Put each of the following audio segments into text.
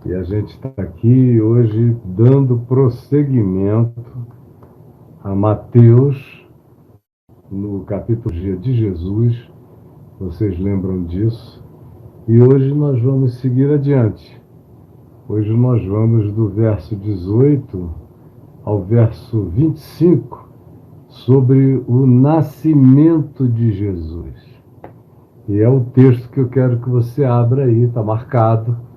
E a gente está aqui hoje dando prosseguimento a Mateus, no capítulo Dia de Jesus. Vocês lembram disso? E hoje nós vamos seguir adiante. Hoje nós vamos do verso 18 ao verso 25, sobre o nascimento de Jesus. E é o texto que eu quero que você abra aí, está marcado.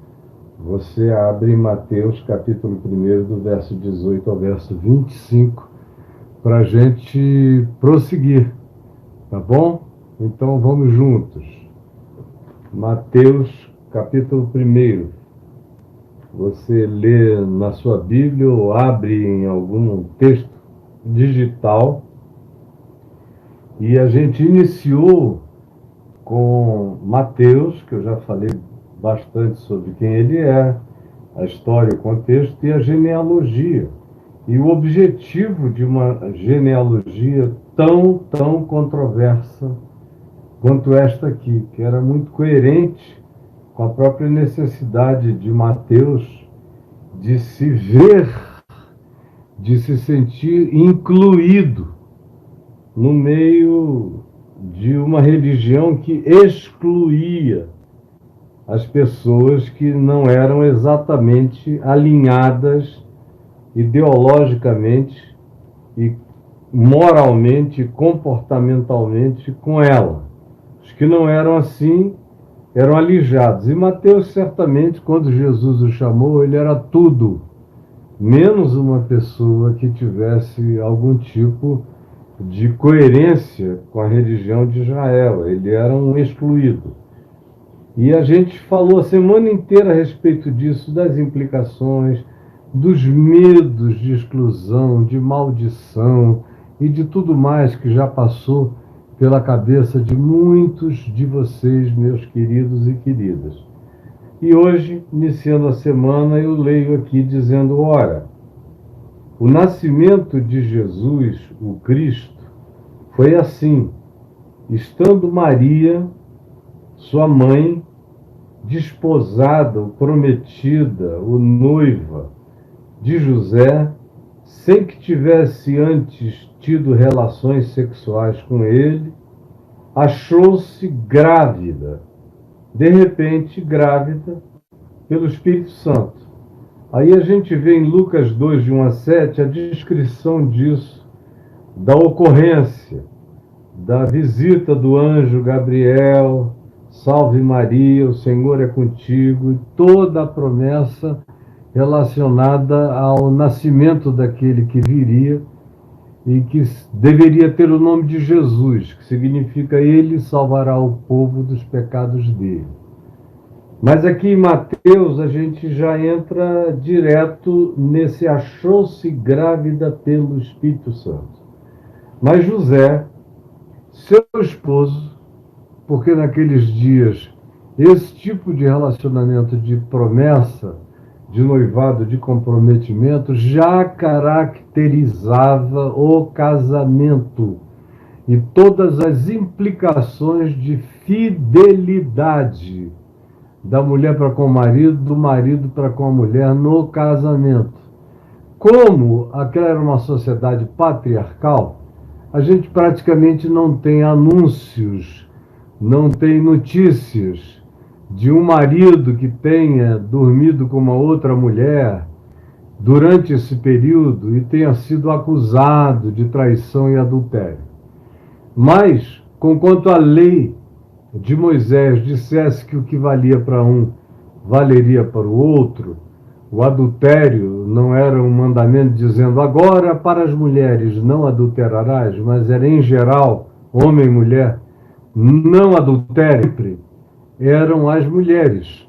Você abre em Mateus, capítulo 1, do verso 18 ao verso 25, para a gente prosseguir, tá bom? Então vamos juntos. Mateus, capítulo 1. Você lê na sua Bíblia ou abre em algum texto digital. E a gente iniciou com Mateus, que eu já falei bastante sobre quem ele é, a história, o contexto e a genealogia. E o objetivo de uma genealogia tão controversa quanto esta aqui, que era muito coerente com a própria necessidade de Mateus de se ver, de se sentir incluído no meio de uma religião que excluía as pessoas que não eram exatamente alinhadas ideologicamente e moralmente, comportamentalmente com ela. Os que não eram assim eram alijados. E Mateus, certamente, quando Jesus o chamou, ele era tudo, menos uma pessoa que tivesse algum tipo de coerência com a religião de Israel. Ele era um excluído. E a gente falou a semana inteira a respeito disso, das implicações, dos medos de exclusão, de maldição e de tudo mais que já passou pela cabeça de muitos de vocês, meus queridos e queridas. E hoje, iniciando a semana, eu leio aqui dizendo: ora, o nascimento de Jesus, o Cristo, foi assim: estando Maria, sua mãe, desposada, ou prometida, ou noiva de José, sem que tivesse antes tido relações sexuais com ele, achou-se grávida, de repente grávida, pelo Espírito Santo. Aí a gente vê em Lucas 2, de 1 a 7, a descrição disso, da ocorrência, da visita do anjo Gabriel: salve Maria, o Senhor é contigo, e toda a promessa relacionada ao nascimento daquele que viria e que deveria ter o nome de Jesus, que significa ele salvará o povo dos pecados dele. Mas aqui em Mateus a gente já entra direto nesse achou-se grávida pelo Espírito Santo. Mas José, seu esposo, porque naqueles dias esse tipo de relacionamento de promessa, de noivado, de comprometimento, já caracterizava o casamento e todas as implicações de fidelidade da mulher para com o marido, do marido para com a mulher no casamento. Como aquela era uma sociedade patriarcal, a gente praticamente não tem anúncios, não tem notícias de um marido que tenha dormido com uma outra mulher durante esse período e tenha sido acusado de traição e adultério. Mas, conquanto a lei de Moisés dissesse que o que valia para um valeria para o outro, o adultério não era um mandamento dizendo agora para as mulheres não adulterarás, mas era em geral, homem e mulher, não adultere, eram as mulheres.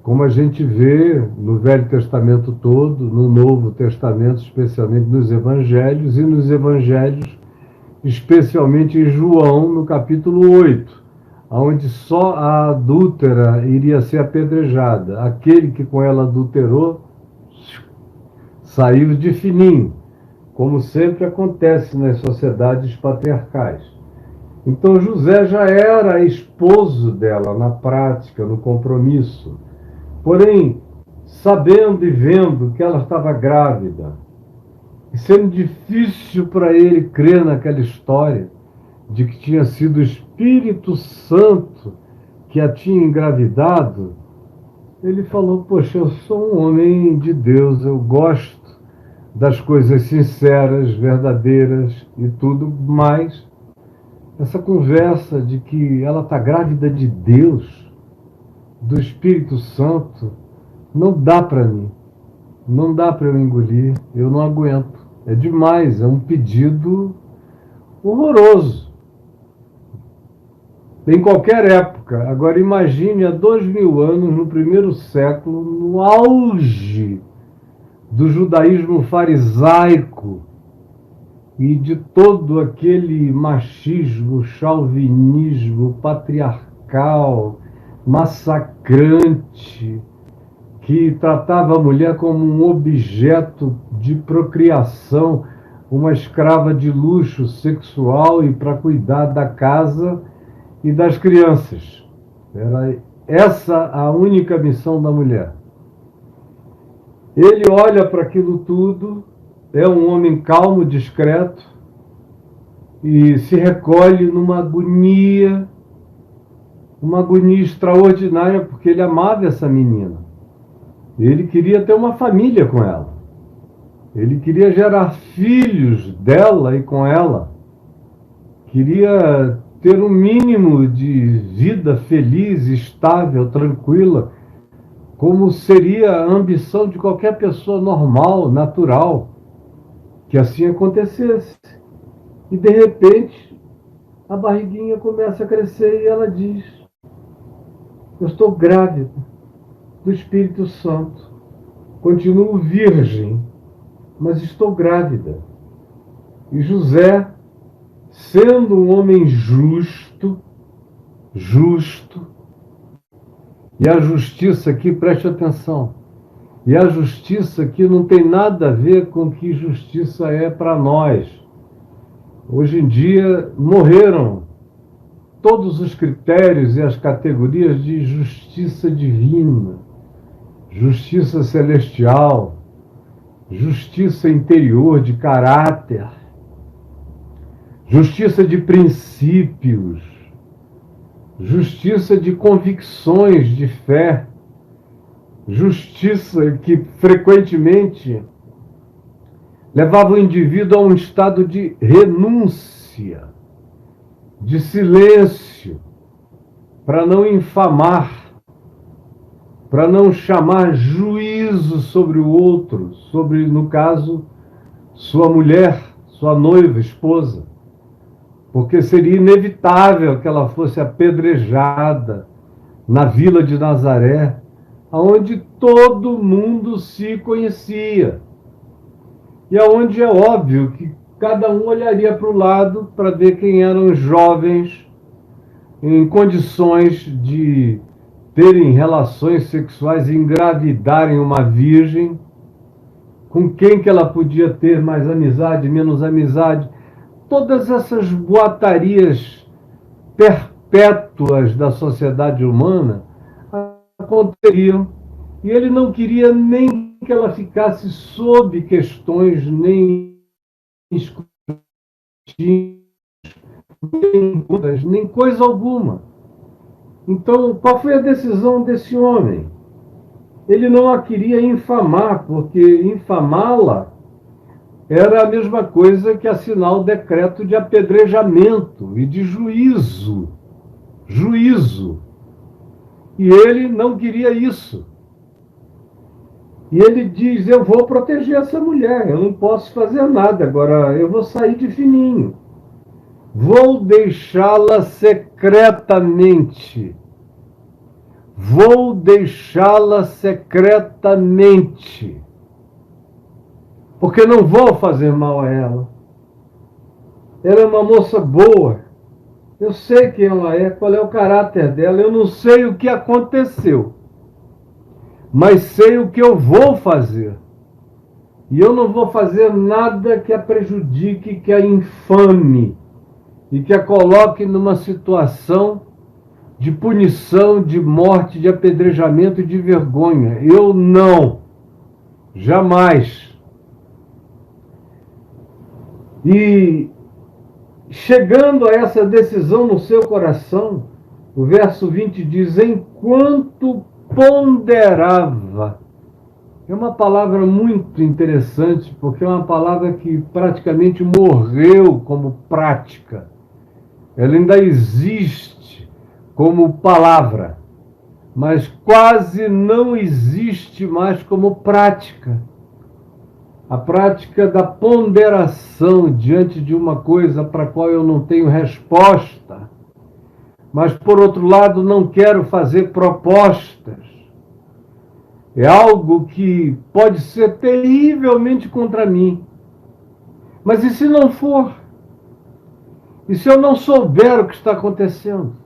Como a gente vê no Velho Testamento todo, no Novo Testamento, especialmente nos Evangelhos, e nos Evangelhos, especialmente em João, no capítulo 8, onde só a adúltera iria ser apedrejada. Aquele que com ela adulterou saiu de fininho, como sempre acontece nas sociedades patriarcais. Então José já era esposo dela na prática, no compromisso. Porém, sabendo e vendo que ela estava grávida, e sendo difícil para ele crer naquela história de que tinha sido o Espírito Santo que a tinha engravidado, ele falou: poxa, eu sou um homem de Deus, eu gosto das coisas sinceras, verdadeiras e tudo mais. Essa conversa de que ela está grávida de Deus, do Espírito Santo, não dá para mim. Não dá para eu engolir, eu não aguento. É demais, é um pedido horroroso. Em qualquer época. Agora imagine há 2000 anos, no primeiro século, no auge do judaísmo farisaico e de todo aquele machismo, chauvinismo, patriarcal, massacrante, que tratava a mulher como um objeto de procriação, uma escrava de luxo sexual e para cuidar da casa e das crianças. Era essa a única missão da mulher. Ele olha para aquilo tudo, é um homem calmo, discreto, e se recolhe numa agonia extraordinária, porque ele amava essa menina. Ele queria ter uma família com ela. Ele queria gerar filhos dela e com ela. Queria ter um mínimo de vida feliz, estável, tranquila, como seria a ambição de qualquer pessoa normal, natural, que assim acontecesse. E de repente, a barriguinha começa a crescer e ela diz: eu estou grávida do Espírito Santo. Continuo virgem, mas estou grávida. E José, sendo um homem justo, e a justiça aqui, preste atenção, e a justiça aqui não tem nada a ver com o que justiça é para nós. Hoje em dia morreram todos os critérios e as categorias de justiça divina, justiça celestial, justiça interior de caráter, justiça de princípios, justiça de convicções de fé, justiça que frequentemente levava o indivíduo a um estado de renúncia, de silêncio, para não infamar, para não chamar juízo sobre o outro, sobre, no caso, sua mulher, sua noiva, esposa, porque seria inevitável que ela fosse apedrejada na vila de Nazaré, onde todo mundo se conhecia, e aonde é óbvio que cada um olharia para o lado para ver quem eram os jovens em condições de terem relações sexuais e engravidarem uma virgem, com quem que ela podia ter mais amizade, menos amizade. Todas essas boatarias perpétuas da sociedade humana aconteceriam, e ele não queria nem que ela ficasse sob questões, nem nem coisa alguma. Então, qual foi a decisão desse homem? Ele não a queria infamar, porque infamá-la era a mesma coisa que assinar o decreto de apedrejamento e de juízo. Juízo. E ele não queria isso. E ele diz: eu vou proteger essa mulher, eu não posso fazer nada, agora eu vou sair de fininho. Vou deixá-la secretamente. Vou deixá-la secretamente. Porque não vou fazer mal a ela. Ela é uma moça boa. Eu sei quem ela é, qual é o caráter dela. Eu não sei o que aconteceu, mas sei o que eu vou fazer. E eu não vou fazer nada que a prejudique, que a infame e que a coloque numa situação de punição, de morte, de apedrejamento e de vergonha. Eu não. Jamais. E chegando a essa decisão no seu coração, o verso 20 diz: enquanto ponderava. É uma palavra muito interessante, porque é uma palavra que praticamente morreu como prática. Ela ainda existe como palavra, mas quase não existe mais como prática. A prática da ponderação diante de uma coisa para a qual eu não tenho resposta, mas, por outro lado, não quero fazer propostas. É algo que pode ser terrivelmente contra mim. Mas e se não for? E se eu não souber o que está acontecendo?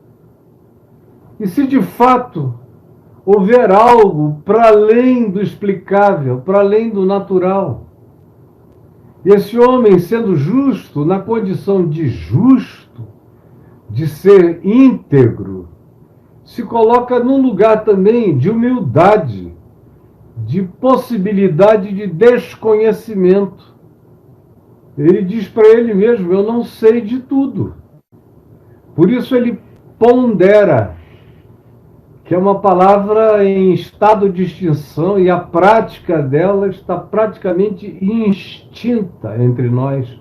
E se de fato houver algo para além do explicável, para além do natural? E esse homem, sendo justo, na condição de justo, de ser íntegro, se coloca num lugar também de humildade, de possibilidade de desconhecimento. Ele diz para ele mesmo: eu não sei de tudo. Por isso ele pondera, que é uma palavra em estado de extinção, e a prática dela está praticamente extinta entre nós.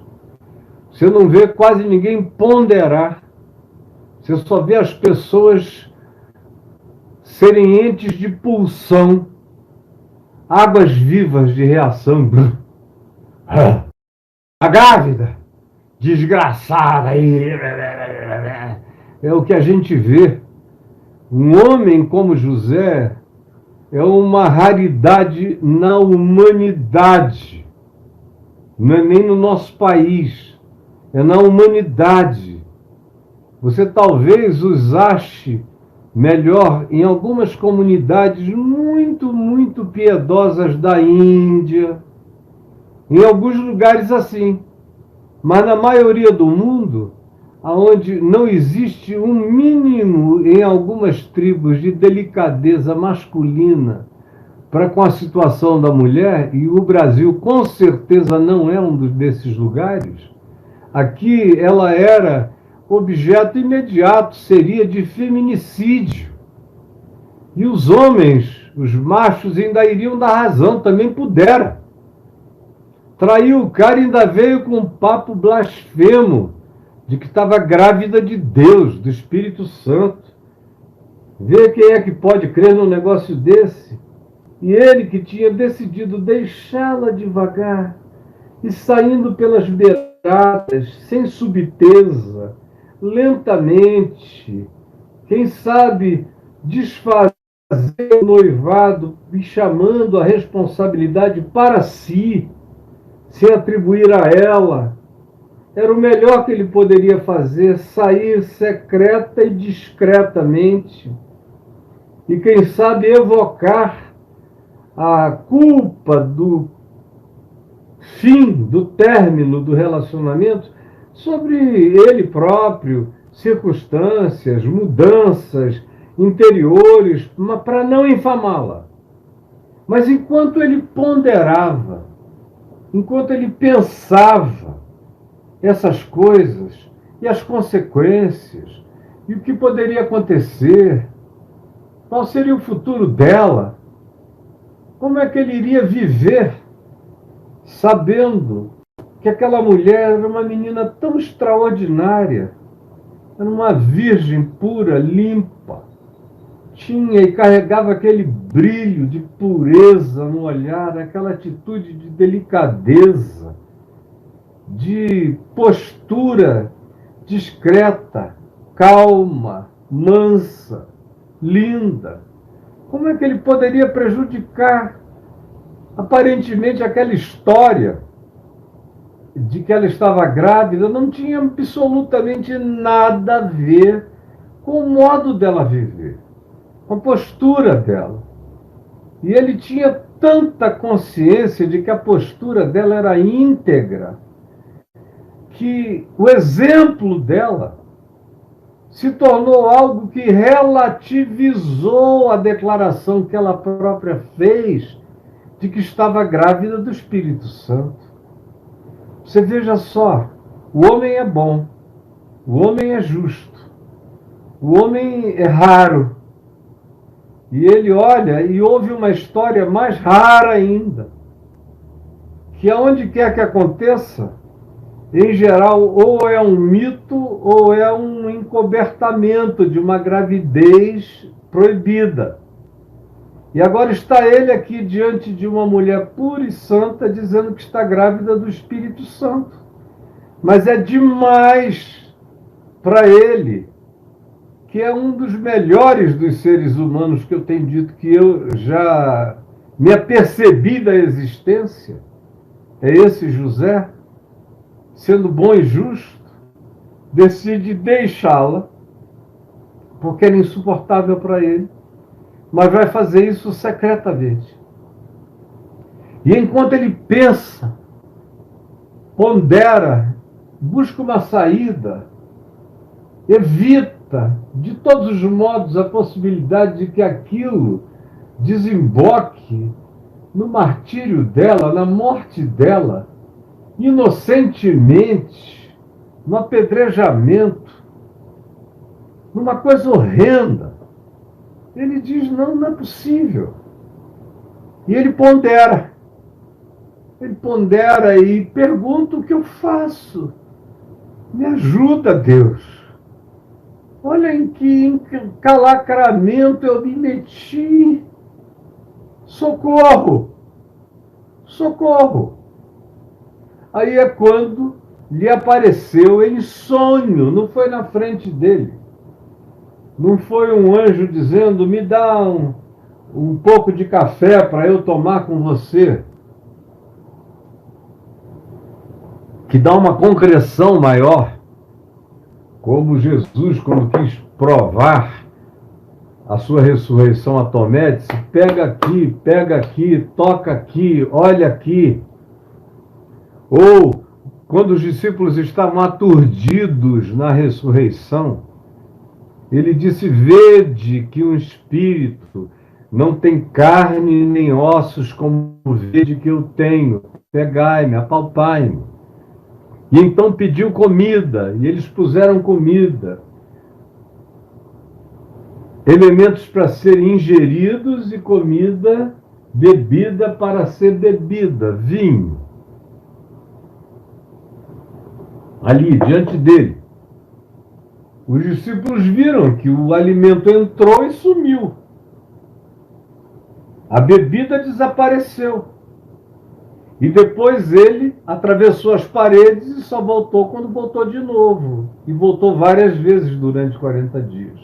Você não vê quase ninguém ponderar. Você só vê as pessoas serem entes de pulsão, águas vivas de reação. A grávida, desgraçada, é o que a gente vê. Um homem como José é uma raridade na humanidade, não é nem no nosso país, é na humanidade. Você talvez os ache melhor em algumas comunidades muito, muito piedosas da Índia, em alguns lugares assim. Mas na maioria do mundo, onde não existe um mínimo em algumas tribos de delicadeza masculina para com a situação da mulher, e o Brasil com certeza não é um desses lugares, aqui ela era objeto imediato, seria de feminicídio. E os homens, os machos, ainda iriam dar razão, também puderam. Traiu o cara e ainda veio com um papo blasfemo de que estava grávida de Deus, do Espírito Santo. Vê quem é que pode crer num negócio desse. E ele que tinha decidido deixá-la devagar e saindo pelas beiradas, sem subteza, lentamente, quem sabe desfazer o noivado e chamando a responsabilidade para si, sem atribuir a ela. Era o melhor que ele poderia fazer, sair secreta e discretamente. E quem sabe evocar a culpa do fim, do término do relacionamento sobre ele próprio, circunstâncias, mudanças interiores, para não infamá-la. Mas enquanto ele ponderava, enquanto ele pensava essas coisas e as consequências e o que poderia acontecer, qual seria o futuro dela, como é que ele iria viver sabendo que aquela mulher era uma menina tão extraordinária, era uma virgem pura, limpa, tinha e carregava aquele brilho de pureza no olhar, aquela atitude de delicadeza, de postura discreta, calma, mansa, linda. Como é que ele poderia prejudicar aparentemente aquela história de que ela estava grávida? Não tinha absolutamente nada a ver com o modo dela viver, com a postura dela. E ele tinha tanta consciência de que a postura dela era íntegra, que o exemplo dela se tornou algo que relativizou a declaração que ela própria fez de que estava grávida do Espírito Santo. Você veja só, o homem é bom, o homem é justo, o homem é raro. E ele olha e ouve uma história mais rara ainda, que aonde quer que aconteça, em geral, ou é um mito ou é um encobertamento de uma gravidez proibida. E agora está ele aqui diante de uma mulher pura e santa dizendo que está grávida do Espírito Santo. Mas é demais para ele, que é um dos melhores dos seres humanos que eu tenho dito que eu já me apercebi da existência. É esse José, sendo bom e justo, decide deixá-la, porque era insuportável para ele, mas vai fazer isso secretamente. E enquanto ele pensa, pondera, busca uma saída, evita de todos os modos a possibilidade de que aquilo desemboque no martírio dela, na morte dela, inocentemente, no apedrejamento, numa coisa horrenda. Ele diz, não é possível. E ele pondera. Ele pondera e pergunta o que eu faço. Me ajuda, Deus. Olha em que encalacramento eu me meti. Socorro! Socorro! Aí é quando lhe apareceu em sonho, não foi na frente dele. Não foi um anjo dizendo, me dá um pouco de café para eu tomar com você. Que dá uma concreção maior. Como Jesus, quando quis provar a sua ressurreição a Tomé, disse, pega aqui, toca aqui, olha aqui. Ou, quando os discípulos estavam aturdidos na ressurreição, ele disse, vede que um espírito não tem carne nem ossos como vede que eu tenho. Pegai-me, apalpai-me. E então pediu comida, e eles puseram comida. Elementos para serem ingeridos e comida, bebida para ser bebida, vinho. Ali, diante dele. Os discípulos viram que o alimento entrou e sumiu. A bebida desapareceu. E depois ele atravessou as paredes e só voltou quando voltou de novo. E voltou várias vezes durante 40 dias.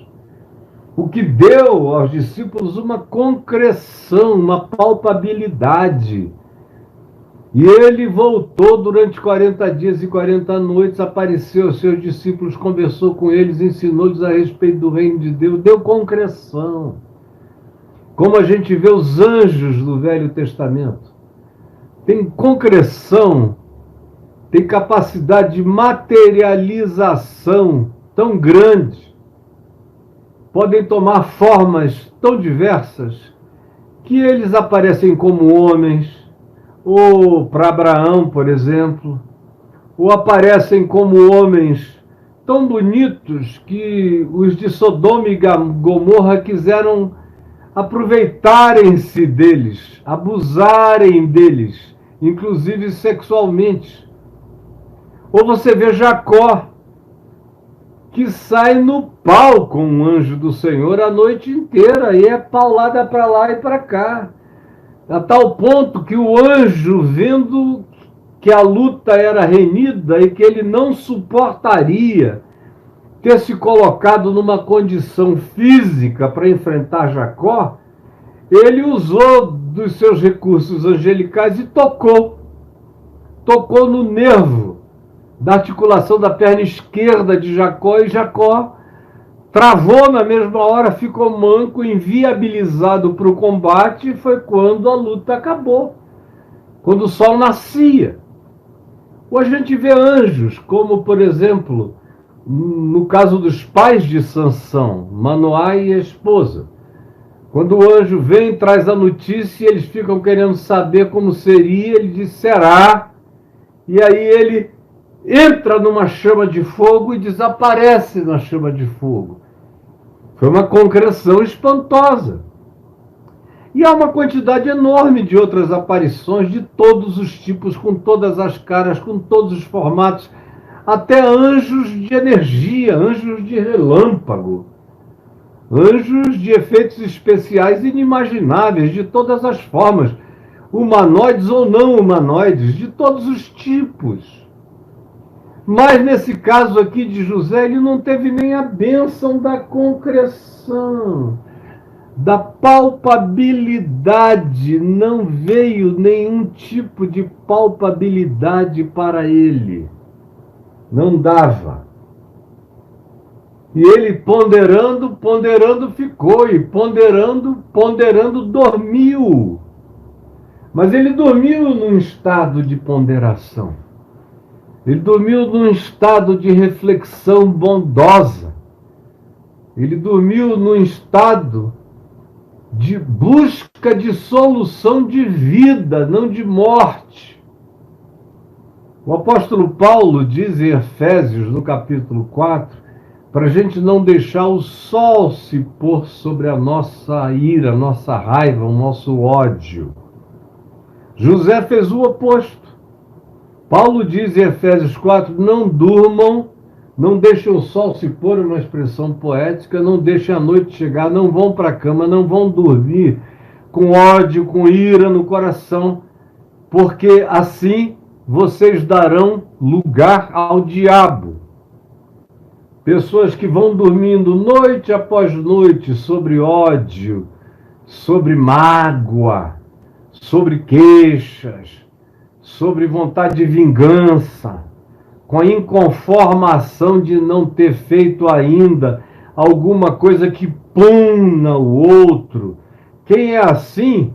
O que deu aos discípulos uma concreção, uma palpabilidade. E ele voltou durante 40 dias e 40 noites, apareceu aos seus discípulos, conversou com eles, ensinou-lhes a respeito do reino de Deus, deu concreção. Como a gente vê os anjos do Velho Testamento. Tem concreção, tem capacidade de materialização tão grande, podem tomar formas tão diversas, que eles aparecem como homens, ou para Abraão, por exemplo, ou aparecem como homens tão bonitos que os de Sodoma e Gomorra quiseram aproveitarem-se deles, abusarem deles, inclusive sexualmente. Ou você vê Jacó, que sai no pau com o anjo do Senhor a noite inteira, e é paulada para lá e para cá. A tal ponto que o anjo, vendo que a luta era renhida e que ele não suportaria ter se colocado numa condição física para enfrentar Jacó, ele usou dos seus recursos angelicais e tocou no nervo da articulação da perna esquerda de Jacó, e Jacó travou na mesma hora, ficou manco, inviabilizado para o combate, e foi quando a luta acabou, quando o sol nascia. Hoje a gente vê anjos, como, por exemplo, No caso dos pais de Sansão, Manoá e a esposa, quando o anjo vem, traz a notícia, eles ficam querendo saber como seria, ele diz, será, e aí ele entra numa chama de fogo e desaparece na chama de fogo. Foi uma concreção espantosa. E há uma quantidade enorme de outras aparições de todos os tipos, com todas as caras, com todos os formatos, até anjos de energia, anjos de relâmpago, anjos de efeitos especiais inimagináveis, de todas as formas, humanoides ou não humanoides, de todos os tipos. Mas nesse caso aqui de José, ele não teve nem a bênção da concreção, da palpabilidade, não veio nenhum tipo de palpabilidade para ele. Não dava. E ele ponderando, ponderando ficou, e ponderando, ponderando dormiu. Mas ele dormiu num estado de ponderação. Ele dormiu num estado de reflexão bondosa. Ele dormiu num estado de busca de solução de vida, não de morte. O apóstolo Paulo diz em Efésios, no capítulo 4, para a gente não deixar o sol se pôr sobre a nossa ira, a nossa raiva, o nosso ódio. José fez o oposto. Paulo diz em Efésios 4, não durmam, não deixem o sol se pôr, uma expressão poética, não deixem a noite chegar, não vão para a cama, não vão dormir com ódio, com ira no coração, porque assim vocês darão lugar ao diabo. Pessoas que vão dormindo noite após noite sobre ódio, sobre mágoa, sobre queixas, sobre vontade de vingança, com a inconformação de não ter feito ainda alguma coisa que puna o outro. Quem é assim,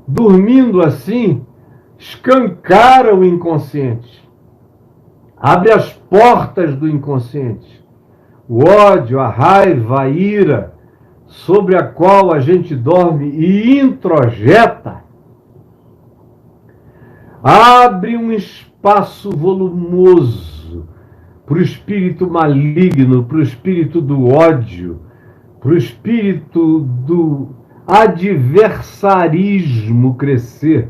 dormindo assim, escancara o inconsciente, abre as portas do inconsciente. O ódio, a raiva, a ira, sobre a qual a gente dorme e introjeta, abre um espaço volumoso para o espírito maligno, para o espírito do ódio, para o espírito do adversarismo crescer,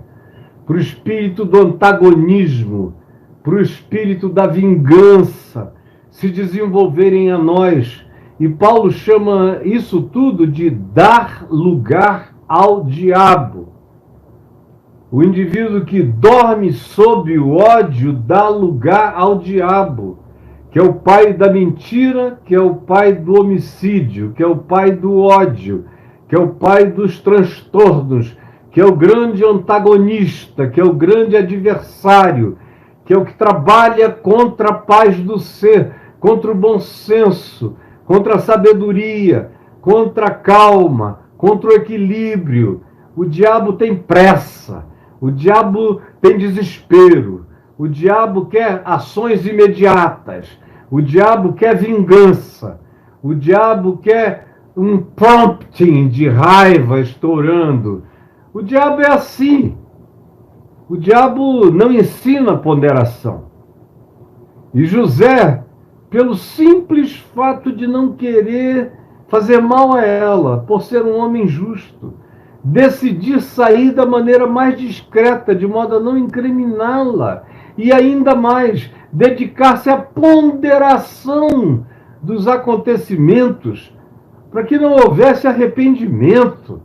para o espírito do antagonismo, para o espírito da vingança se desenvolverem a nós. E Paulo chama isso tudo de dar lugar ao diabo. O indivíduo que dorme sob o ódio dá lugar ao diabo, que é o pai da mentira, que é o pai do homicídio, que é o pai do ódio, que é o pai dos transtornos, que é o grande antagonista, que é o grande adversário, que é o que trabalha contra a paz do ser, contra o bom senso, contra a sabedoria, contra a calma, contra o equilíbrio. O diabo tem pressa, o diabo tem desespero, o diabo quer ações imediatas, o diabo quer vingança, o diabo quer um prompting de raiva estourando. O diabo é assim. O diabo não ensina ponderação. E José, pelo simples fato de não querer fazer mal a ela, por ser um homem justo, decidir sair da maneira mais discreta, de modo a não incriminá-la, e ainda mais, dedicar-se à ponderação dos acontecimentos, para que não houvesse arrependimento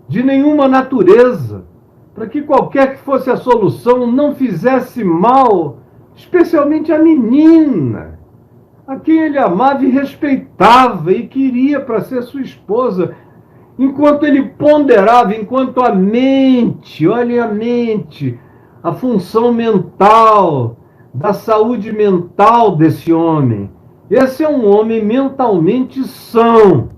de nenhuma natureza, para que qualquer que fosse a solução não fizesse mal, especialmente a menina, a quem ele amava e respeitava e queria para ser sua esposa. Enquanto ele ponderava, enquanto a mente, olhem a mente, a função mental, da saúde mental desse homem. Esse é um homem mentalmente são.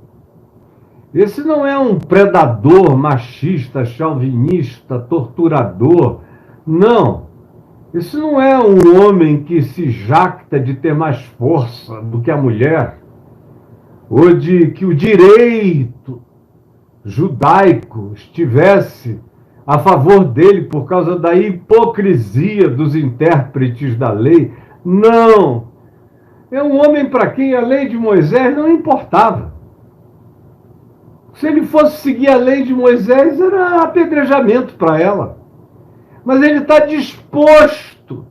Esse não é um predador, machista, chauvinista, torturador. Não. Esse não é um homem que se jacta de ter mais força do que a mulher, ou de que o direito judaico estivesse a favor dele por causa da hipocrisia dos intérpretes da lei. Não! É um homem para quem a lei de Moisés não importava. Se ele fosse seguir a lei de Moisés, era apedrejamento para ela. Mas ele está disposto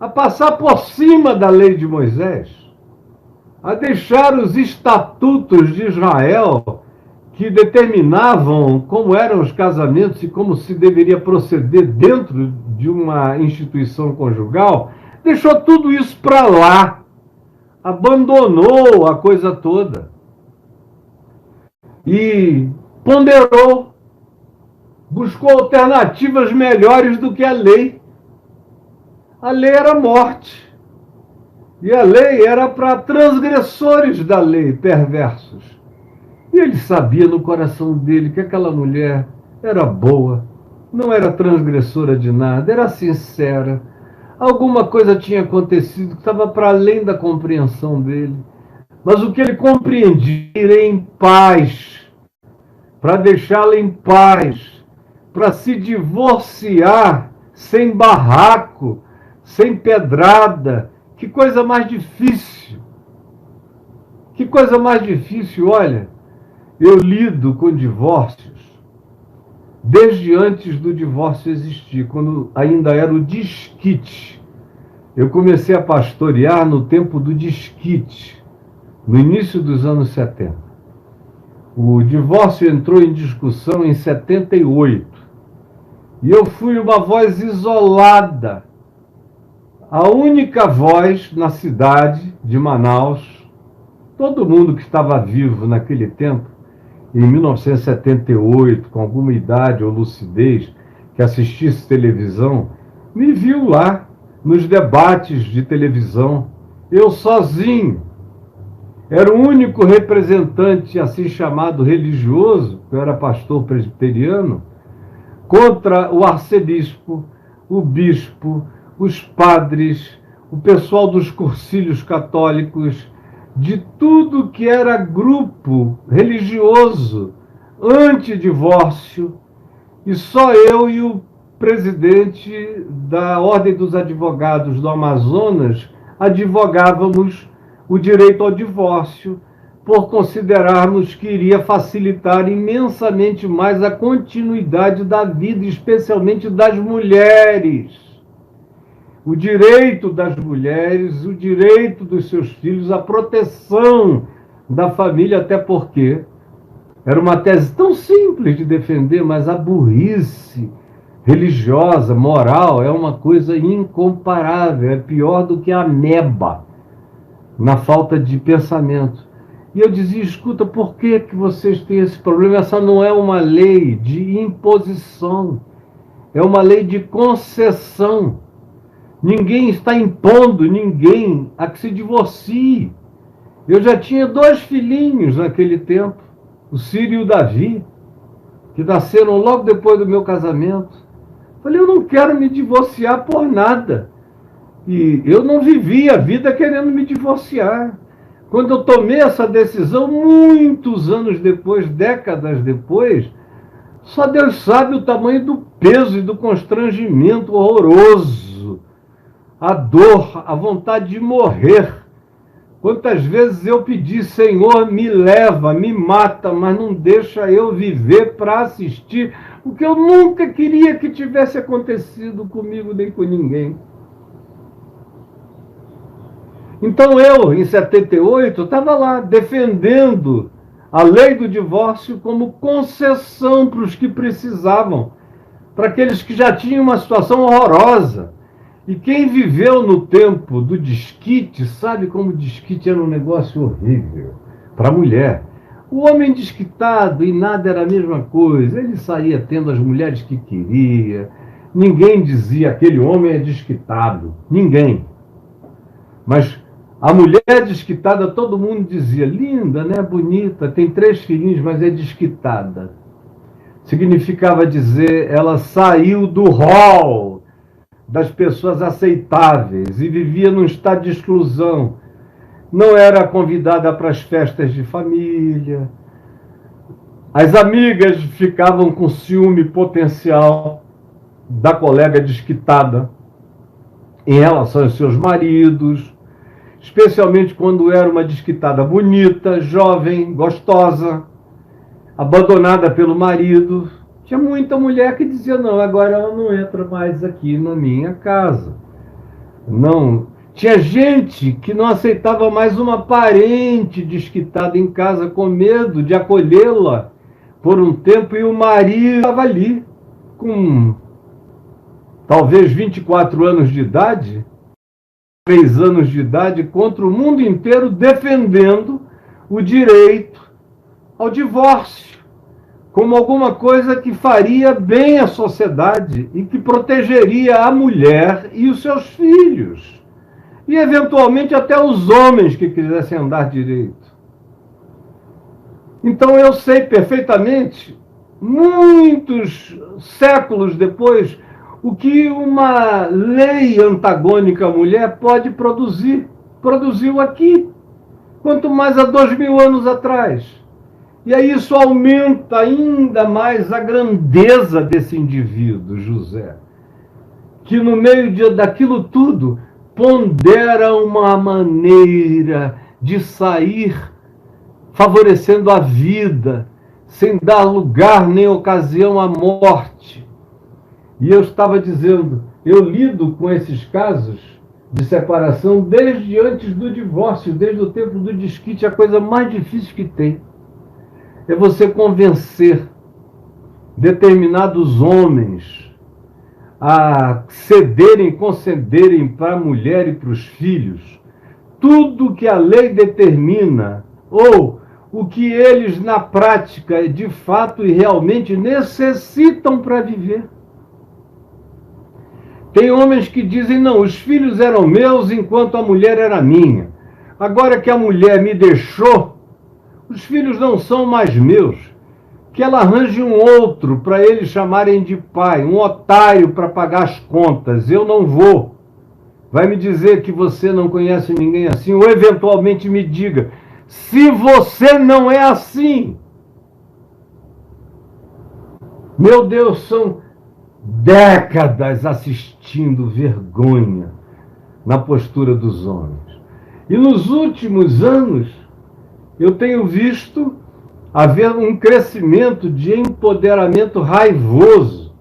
a passar por cima da lei de Moisés, a deixar os estatutos de Israel que determinavam como eram os casamentos e como se deveria proceder dentro de uma instituição conjugal, deixou tudo isso para lá, abandonou a coisa toda e ponderou, buscou alternativas melhores do que a lei. A lei era morte. E a lei era para transgressores da lei, perversos. E ele sabia no coração dele que aquela mulher era boa, não era transgressora de nada, era sincera. Alguma coisa tinha acontecido que estava para além da compreensão dele. Mas o que ele compreendia era em paz, para deixá-la em paz, para se divorciar sem barraco, sem pedrada. Que coisa mais difícil. Que coisa mais difícil, olha. Eu lido com divórcios desde antes do divórcio existir, quando ainda era o desquite. Eu comecei a pastorear no tempo do desquite, no início dos anos 70. O divórcio entrou em discussão em 78. E eu fui uma voz isolada, a única voz na cidade de Manaus. Todo mundo que estava vivo naquele tempo, em 1978, com alguma idade ou lucidez, que assistisse televisão, me viu lá, nos debates de televisão, eu sozinho. Era o único representante, assim chamado religioso, eu era pastor presbiteriano, contra o arcebispo, o bispo, os padres, o pessoal dos cursilhos católicos, de tudo que era grupo religioso antidivórcio, e só eu e o presidente da Ordem dos Advogados do Amazonas advogávamos o direito ao divórcio, por considerarmos que iria facilitar imensamente mais a continuidade da vida, especialmente das mulheres. O direito das mulheres, o direito dos seus filhos, a proteção da família, até porque era uma tese tão simples de defender, mas a burrice religiosa, moral, é uma coisa incomparável, é pior do que a ameba na falta de pensamento. E eu dizia, escuta, por que vocês têm esse problema? Essa não é uma lei de imposição, é uma lei de concessão. Ninguém está impondo ninguém a que se divorcie. Eu já tinha 2 filhinhos naquele tempo, o Ciro e o Davi, que nasceram logo depois do meu casamento. Falei, eu não quero me divorciar por nada. E eu não vivi a vida querendo me divorciar. Quando eu tomei essa decisão, muitos anos depois, décadas depois, só Deus sabe o tamanho do peso e do constrangimento horroroso, a dor, a vontade de morrer. Quantas vezes eu pedi, Senhor, me leva, me mata, mas não deixa eu viver para assistir o que eu nunca queria que tivesse acontecido comigo nem com ninguém. Então eu, em 78, estava lá defendendo a lei do divórcio como concessão para os que precisavam, para aqueles que já tinham uma situação horrorosa. E quem viveu no tempo do desquite sabe como o desquite era um negócio horrível para a mulher. O homem desquitado e nada era a mesma coisa. Ele saía tendo as mulheres que queria. Ninguém dizia aquele homem é desquitado. Ninguém. Mas a mulher desquitada, todo mundo dizia, linda, né? Bonita, tem 3 filhinhos, mas é desquitada. Significava dizer, ela saiu do rol das pessoas aceitáveis e vivia num estado de exclusão. Não era convidada para as festas de família. As amigas ficavam com ciúme potencial da colega desquitada em relação aos seus maridos, especialmente quando era uma desquitada bonita, jovem, gostosa, abandonada pelo marido. Tinha muita mulher que dizia, não, agora ela não entra mais aqui na minha casa. Não. Tinha gente que não aceitava mais uma parente desquitada em casa com medo de acolhê-la por um tempo, e o marido estava ali com talvez 24 anos de idade, 3 anos de idade, contra o mundo inteiro, defendendo o direito ao divórcio, como alguma coisa que faria bem à sociedade e que protegeria a mulher e os seus filhos, e eventualmente até os homens que quisessem andar direito. Então eu sei perfeitamente, muitos séculos depois, o que uma lei antagônica à mulher pode produzir. Produziu aqui, quanto mais há 2000 anos atrás. E aí isso aumenta ainda mais a grandeza desse indivíduo, José, que no meio daquilo tudo pondera uma maneira de sair favorecendo a vida, sem dar lugar nem ocasião à morte. E eu estava dizendo, eu lido com esses casos de separação desde antes do divórcio, desde o tempo do desquite. A coisa mais difícil que tem é você convencer determinados homens a cederem, concederem para a mulher e para os filhos tudo que a lei determina, ou o que eles na prática, de fato e realmente necessitam para viver. Tem homens que dizem, não, os filhos eram meus enquanto a mulher era minha. Agora que a mulher me deixou, os filhos não são mais meus. Que ela arranje um outro para eles chamarem de pai, um otário para pagar as contas. Eu não vou. Vai me dizer que você não conhece ninguém assim, ou eventualmente me diga, se você não é assim. Meu Deus, são décadas assistindo vergonha na postura dos homens. E nos últimos anos, eu tenho visto haver um crescimento de empoderamento raivoso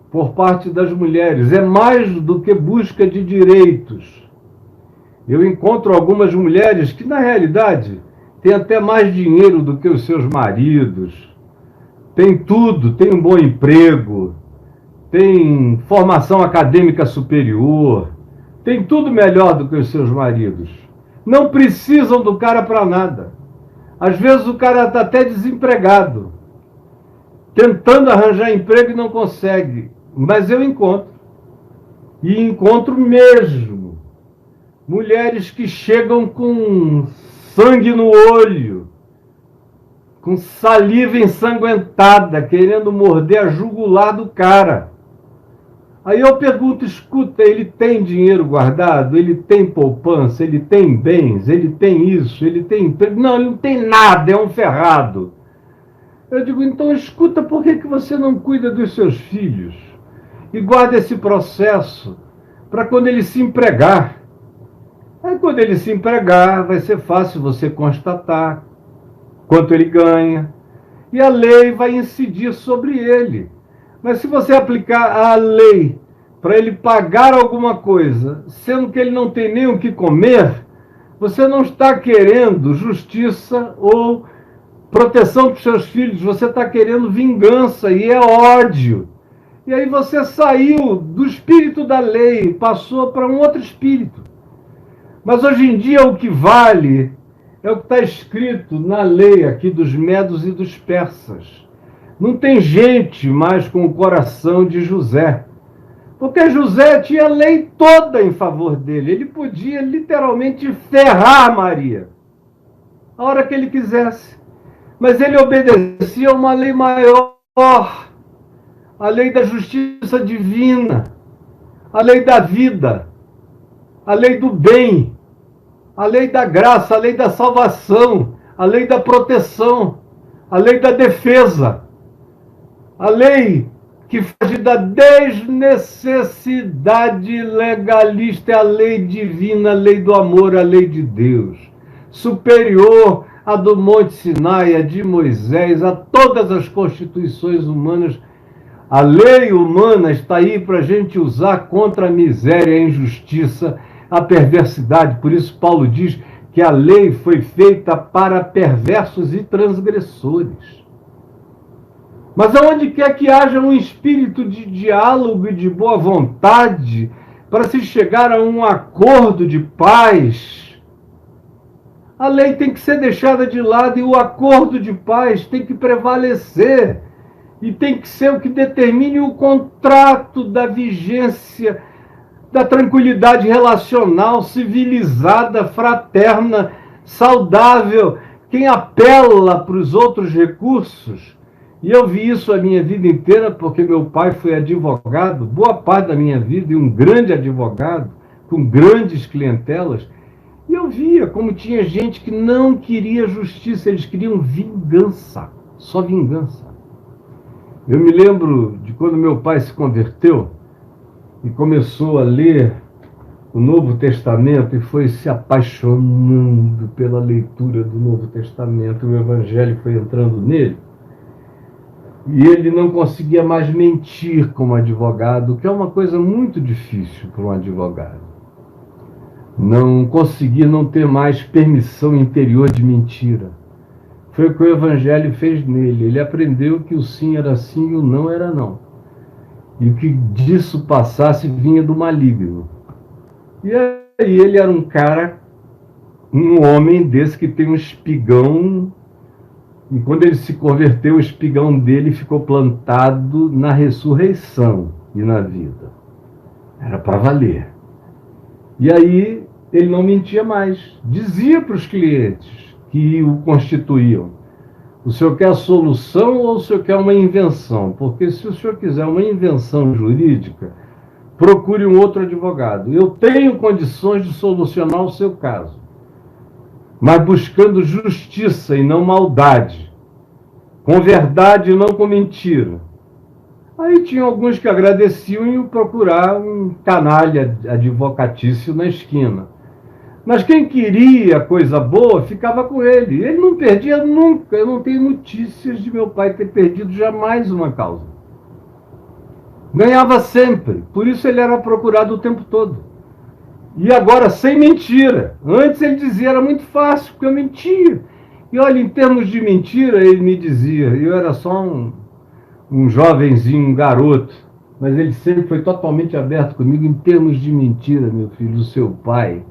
por parte das mulheres. É mais do que busca de direitos. Eu encontro algumas mulheres que, na realidade, têm até mais dinheiro do que os seus maridos, têm tudo, têm um bom emprego, têm formação acadêmica superior, têm tudo melhor do que os seus maridos. Não precisam do cara para nada. Às vezes o cara está até desempregado, tentando arranjar emprego e não consegue. Mas eu encontro. E encontro mesmo. Mulheres que chegam com sangue no olho, com saliva ensanguentada, querendo morder a jugular do cara. Aí eu pergunto, escuta, ele tem dinheiro guardado? Ele tem poupança? Ele tem bens? Ele tem isso? Ele tem emprego? Não, ele não tem nada, é um ferrado. Eu digo, então escuta, por que você não cuida dos seus filhos? E guarda esse processo para quando ele se empregar. Aí quando ele se empregar, vai ser fácil você constatar quanto ele ganha. E a lei vai incidir sobre ele. Mas se você aplicar a lei para ele pagar alguma coisa, sendo que ele não tem nem o que comer, você não está querendo justiça ou proteção para os seus filhos, você está querendo vingança, e é ódio. E aí você saiu do espírito da lei, passou para um outro espírito. Mas hoje em dia o que vale é o que está escrito na lei aqui dos medos e dos persas. Não tem gente mais com o coração de José. Porque José tinha a lei toda em favor dele. Ele podia literalmente ferrar Maria a hora que ele quisesse. Mas ele obedecia a uma lei maior, a lei da justiça divina, a lei da vida, a lei do bem, a lei da graça, a lei da salvação, a lei da proteção, a lei da defesa, a lei que foge da desnecessidade legalista, é a lei divina, a lei do amor, a lei de Deus, superior à do Monte Sinai, a de Moisés, a todas as constituições humanas. A lei humana está aí para a gente usar contra a miséria, a injustiça, a perversidade. Por isso Paulo diz que a lei foi feita para perversos e transgressores. Mas aonde quer que haja um espírito de diálogo e de boa vontade para se chegar a um acordo de paz, a lei tem que ser deixada de lado e o acordo de paz tem que prevalecer. E tem que ser o que determine o contrato da vigência, da tranquilidade relacional, civilizada, fraterna, saudável. Quem apela para os outros recursos, e eu vi isso a minha vida inteira, porque meu pai foi advogado, boa parte da minha vida, e um grande advogado, com grandes clientelas, e eu via como tinha gente que não queria justiça, eles queriam vingança, só vingança. Eu me lembro de quando meu pai se converteu e começou a ler o Novo Testamento e foi se apaixonando pela leitura do Novo Testamento. O Evangelho foi entrando nele. E ele não conseguia mais mentir como advogado, que é uma coisa muito difícil para um advogado. Não conseguir não ter mais permissão interior de mentira. Foi o que o Evangelho fez nele. Ele aprendeu que o sim era sim e o não era não. E o que disso passasse vinha do maligno. E aí ele era um cara, um homem desse que tem um espigão, e quando ele se converteu, o espigão dele ficou plantado na ressurreição e na vida. Era para valer. E aí ele não mentia mais. Dizia para os clientes que o constituíam: o senhor quer a solução ou o senhor quer uma invenção? Porque se o senhor quiser uma invenção jurídica, procure um outro advogado. Eu tenho condições de solucionar o seu caso, mas buscando justiça e não maldade, com verdade e não com mentira. Aí tinha alguns que agradeciam e iam procurar um canalha advocatício na esquina. Mas quem queria coisa boa ficava com ele. Ele não perdia nunca. Eu não tenho notícias de meu pai ter perdido jamais uma causa. Ganhava sempre. Por isso ele era procurado o tempo todo. E agora sem mentira. Antes ele dizia, era muito fácil, porque eu mentia. E olha, em termos de mentira, ele me dizia, eu era só um jovenzinho, um garoto, mas ele sempre foi totalmente aberto comigo. Em termos de mentira, meu filho, o seu pai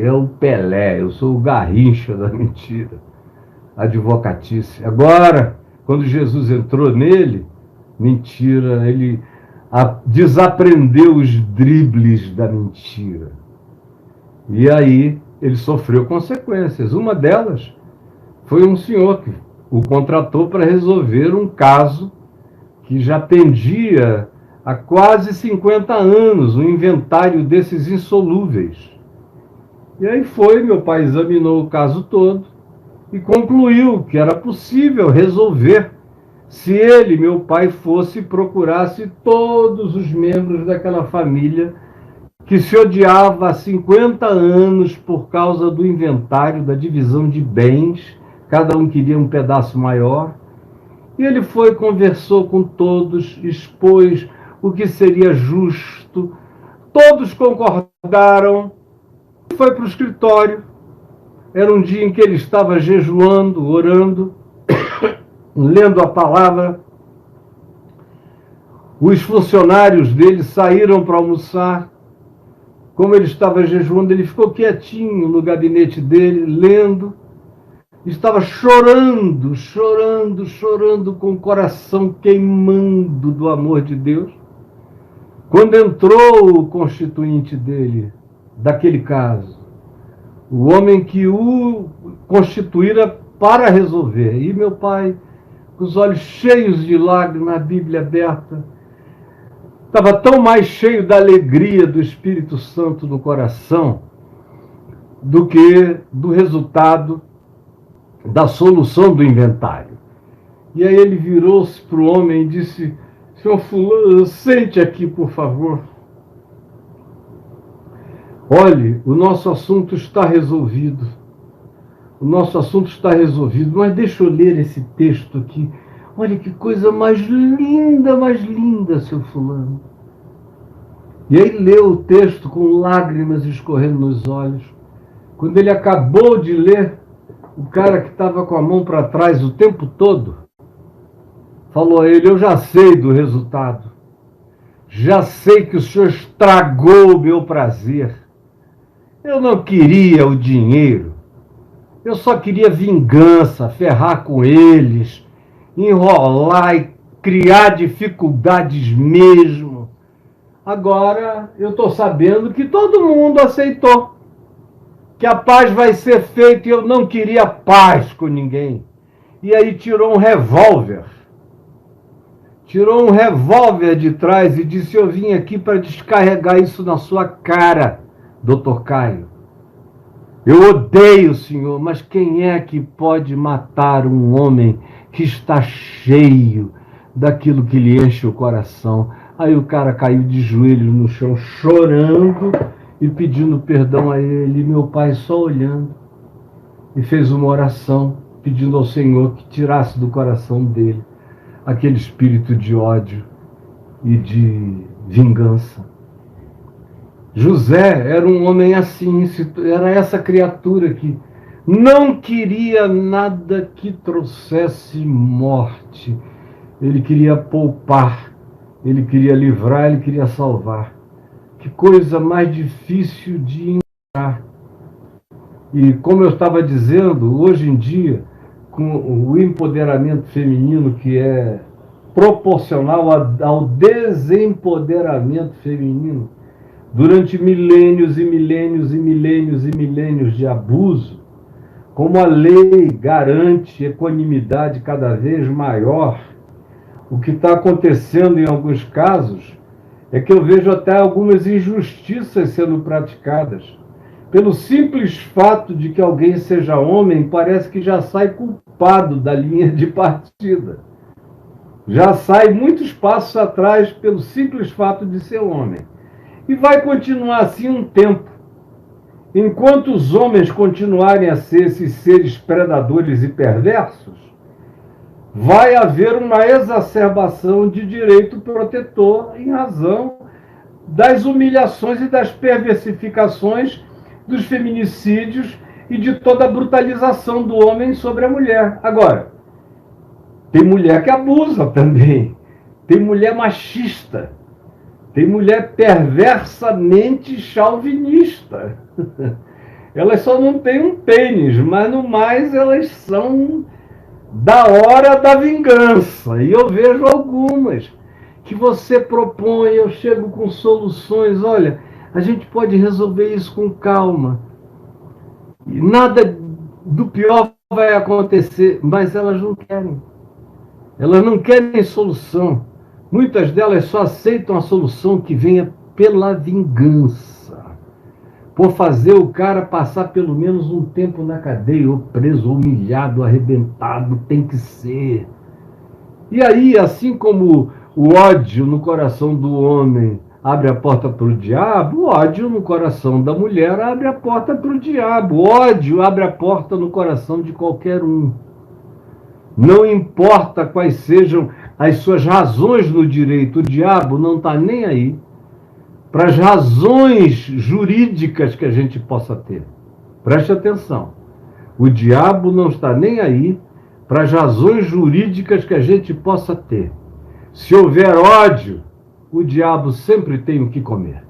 é o Pelé, eu sou o Garrincha da mentira, advocatícia. Agora, quando Jesus entrou nele, mentira, ele desaprendeu os dribles da mentira. E aí ele sofreu consequências. Uma delas foi um senhor que o contratou para resolver um caso que já pendia há quase 50 anos, um inventário desses insolúveis. E aí meu pai examinou o caso todo e concluiu que era possível resolver se ele, meu pai, fosse e procurasse todos os membros daquela família que se odiava há 50 anos por causa do inventário, da divisão de bens, cada um queria um pedaço maior. E ele foi, conversou com todos, expôs o que seria justo, todos concordaram. Foi para o escritório, era um dia em que ele estava jejuando, orando, lendo a palavra. Os funcionários dele saíram para almoçar. Como ele estava jejuando, ele ficou quietinho no gabinete dele, lendo. Estava chorando, com o coração queimando do amor de Deus. Quando entrou o constituinte dele, daquele caso, o homem que o constituíra para resolver. E meu pai, com os olhos cheios de lágrimas, a Bíblia aberta, Estava tão mais cheio da alegria do Espírito Santo no coração do que do resultado da solução do inventário. E aí ele virou-se para o homem e disse: Senhor fulano, sente aqui, por favor. Olhe, o nosso assunto está resolvido. O nosso assunto está resolvido, mas deixa eu ler esse texto aqui. Olha que coisa mais linda, seu fulano. E aí leu o texto com lágrimas escorrendo nos olhos. Quando ele acabou de ler, o cara que estava com a mão para trás o tempo todo falou a ele: eu já sei do resultado. Já sei que o senhor estragou o meu prazer. Eu não queria o dinheiro. Eu só queria vingança, ferrar com eles, enrolar e criar dificuldades mesmo. Agora eu estou sabendo que todo mundo aceitou, que a paz vai ser feita e eu não queria paz com ninguém. E aí tirou um revólver. Tirou um revólver de trás e disse: eu vim aqui para descarregar isso na sua cara, Dr. Caio. Eu odeio o senhor, mas quem é que pode matar um homem que está cheio daquilo que lhe enche o coração? Aí o cara caiu de joelhos no chão, chorando e pedindo perdão a ele. Meu pai só olhando, e fez uma oração pedindo ao Senhor que tirasse do coração dele aquele espírito de ódio e de vingança. José era um homem assim, era essa criatura que não queria nada que trouxesse morte. Ele queria poupar, ele queria livrar, ele queria salvar. Que coisa mais difícil de encontrar. E como eu estava dizendo, hoje em dia, com o empoderamento feminino que é proporcional ao desempoderamento feminino, durante milênios e milênios e milênios e milênios de abuso, como a lei garante equanimidade cada vez maior, o que está acontecendo em alguns casos é que eu vejo até algumas injustiças sendo praticadas. Pelo simples fato de que alguém seja homem, parece que já sai culpado da linha de partida. Já sai muitos passos atrás pelo simples fato de ser homem. E vai continuar assim um tempo. Enquanto os homens continuarem a ser esses seres predadores e perversos, vai haver uma exacerbação de direito protetor em razão das humilhações e das perversificações, dos feminicídios e de toda a brutalização do homem sobre a mulher. Agora, tem mulher que abusa também. Tem mulher machista. Tem mulher perversamente chauvinista. Elas só não têm um pênis, mas no mais elas são da hora da vingança. E eu vejo algumas que você propõe, eu chego com soluções. Olha, a gente pode resolver isso com calma. E nada do pior vai acontecer, mas elas não querem. Elas não querem solução. Muitas delas só aceitam a solução que venha pela vingança, por fazer o cara passar pelo menos um tempo na cadeia, ou preso, humilhado, arrebentado, tem que ser. E aí, assim como o ódio no coração do homem abre a porta para o diabo, o ódio no coração da mulher abre a porta para o diabo. O ódio abre a porta no coração de qualquer um. Não importa quais sejam as suas razões no direito, o diabo não está nem aí para as razões jurídicas que a gente possa ter. Preste atenção. O diabo não está nem aí para as razões jurídicas que a gente possa ter. Se houver ódio, o diabo sempre tem o que comer.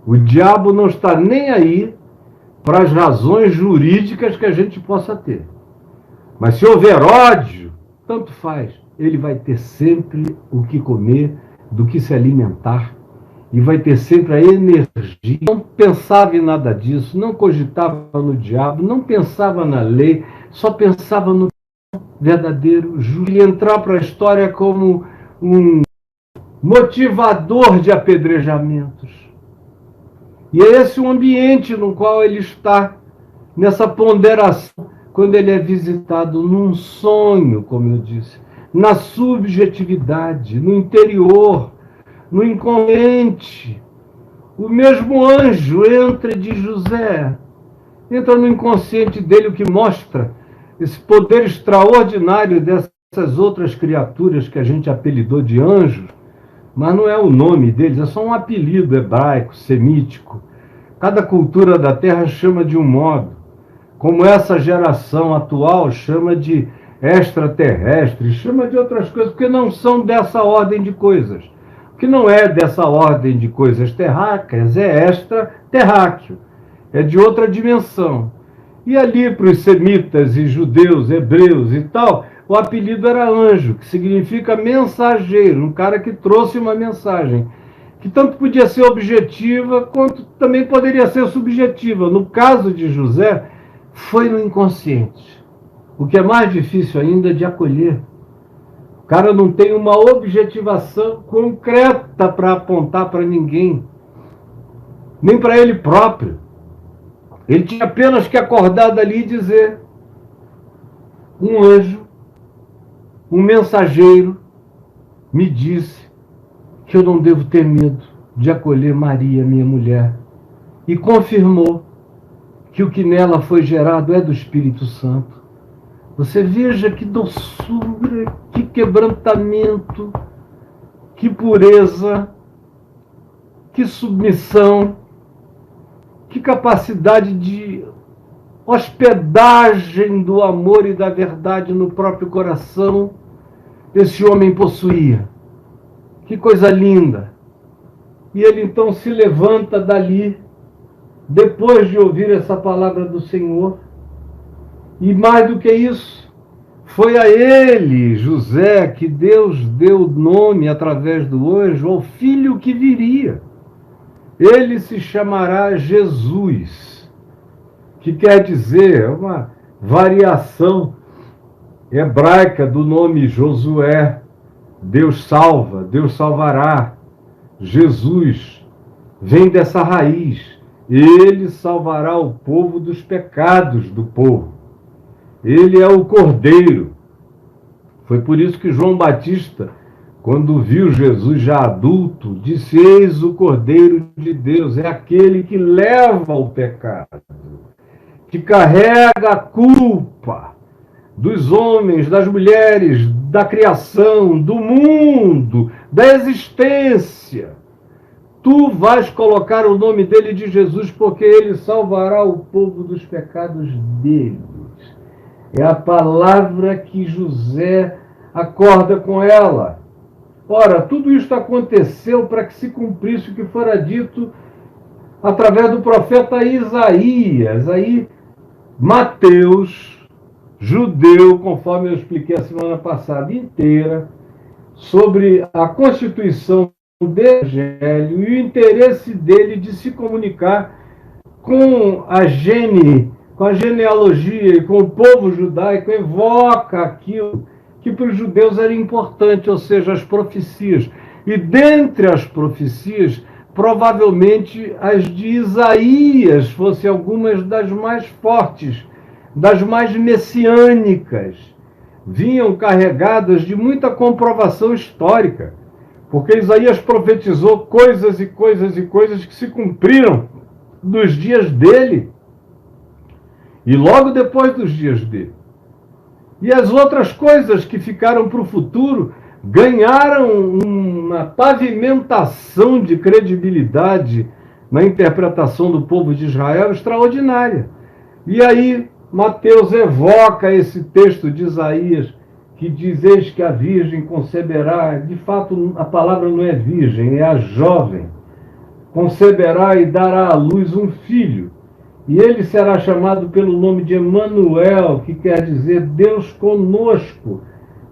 O diabo não está nem aí para as razões jurídicas que a gente possa ter. Mas se houver ódio, tanto faz. Ele vai ter sempre o que comer, do que se alimentar, e vai ter sempre a energia. Não pensava em nada disso, não cogitava no diabo, não pensava na lei, só pensava no verdadeiro justo. E entrar para a história como um motivador de apedrejamentos. E é esse o ambiente no qual ele está, nessa ponderação, quando ele é visitado num sonho, como eu disse, na subjetividade, no interior, no inconsciente. O mesmo anjo entra de José, entra no inconsciente dele, o que mostra esse poder extraordinário dessas outras criaturas que a gente apelidou de anjos, mas não é o nome deles, é só um apelido hebraico, semítico. Cada cultura da Terra chama de um modo, como essa geração atual chama de extraterrestre, chama de outras coisas, porque não são dessa ordem de coisas. O que não é dessa ordem de coisas terráqueas é extraterráqueo, é de outra dimensão. E ali para os semitas e judeus, hebreus e tal, o apelido era anjo, que significa mensageiro, um cara que trouxe uma mensagem, que tanto podia ser objetiva, quanto também poderia ser subjetiva. No caso de José, foi no inconsciente, o que é mais difícil ainda de acolher. O cara não tem uma objetivação concreta para apontar para ninguém, nem para ele próprio. Ele tinha apenas que acordar dali e dizer: um anjo, um mensageiro, me disse que eu não devo ter medo de acolher Maria, minha mulher, e confirmou que o que nela foi gerado é do Espírito Santo. Você veja que doçura, que quebrantamento, que pureza, que submissão, que capacidade de hospedagem do amor e da verdade no próprio coração esse homem possuía. Que coisa linda! E ele então se levanta dali, depois de ouvir essa palavra do Senhor, e mais do que isso, foi a ele, José, que Deus deu nome através do anjo ao filho que viria. Ele se chamará Jesus, que quer dizer uma variação hebraica do nome Josué. Deus salva, Deus salvará. Jesus vem dessa raiz. Ele salvará o povo dos pecados do povo. Ele é o Cordeiro. Foi por isso que João Batista, quando viu Jesus já adulto, disse: eis o Cordeiro de Deus, é aquele que leva o pecado, que carrega a culpa dos homens, das mulheres, da criação, do mundo, da existência. Tu vais colocar o nome dele de Jesus, porque ele salvará o povo dos pecados deles. É a palavra que José acorda com ela. Ora, tudo isto aconteceu para que se cumprisse o que fora dito através do profeta Isaías. Aí, Mateus, judeu, conforme eu expliquei a semana passada inteira, sobre a constituição do Evangelho e o interesse dele de se comunicar com a genealogia e com o povo judaico, evoca aquilo que para os judeus era importante, ou seja, as profecias. E dentre as profecias, provavelmente as de Isaías fossem algumas das mais fortes, das mais messiânicas, vinham carregadas de muita comprovação histórica, porque Isaías profetizou coisas e coisas e coisas que se cumpriram nos dias dele e logo depois dos dias dele. E as outras coisas que ficaram para o futuro ganharam uma pavimentação de credibilidade na interpretação do povo de Israel extraordinária. E aí Mateus evoca esse texto de Isaías que diz: eis que a virgem conceberá. De fato, a palavra não é virgem, é a jovem. Conceberá e dará à luz um filho, e ele será chamado pelo nome de Emanuel, que quer dizer Deus conosco.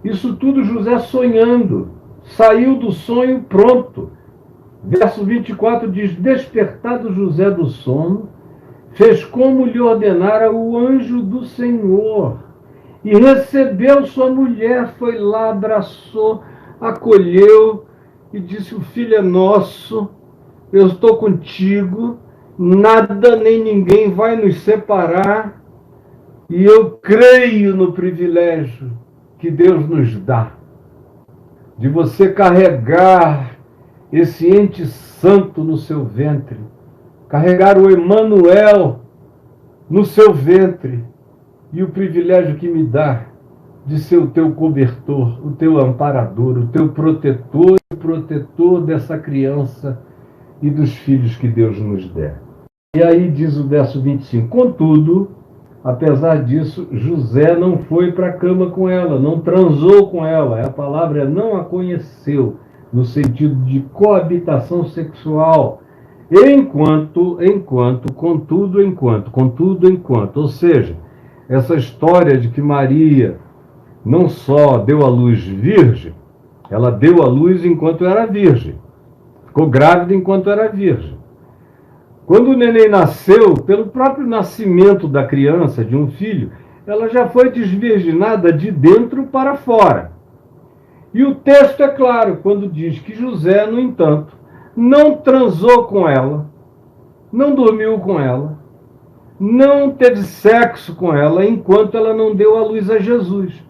Isso tudo José sonhando. Saiu do sonho pronto. Verso 24 diz: despertado José do sono, fez como lhe ordenara o anjo do Senhor, e recebeu sua mulher, foi lá, abraçou, acolheu, e disse: o filho é nosso, eu estou contigo, nada nem ninguém vai nos separar, e eu creio no privilégio que Deus nos dá de você carregar esse ente santo no seu ventre, carregar o Emanuel no seu ventre, e o privilégio que me dá de ser o teu cobertor, o teu amparador, o teu protetor e protetor dessa criança e dos filhos que Deus nos der. E aí diz o verso 25: contudo, apesar disso, José não foi para a cama com ela, não transou com ela. A palavra é não a conheceu, no sentido de coabitação sexual. Contudo, enquanto. Ou seja, essa história de que Maria não só deu à luz virgem, ela deu à luz enquanto era virgem. Ficou grávida enquanto era virgem. Quando o neném nasceu, pelo próprio nascimento da criança, de um filho, ela já foi desvirginada de dentro para fora. E o texto é claro quando diz que José, no entanto, não transou com ela, não dormiu com ela, não teve sexo com ela enquanto ela não deu à luz a Jesus.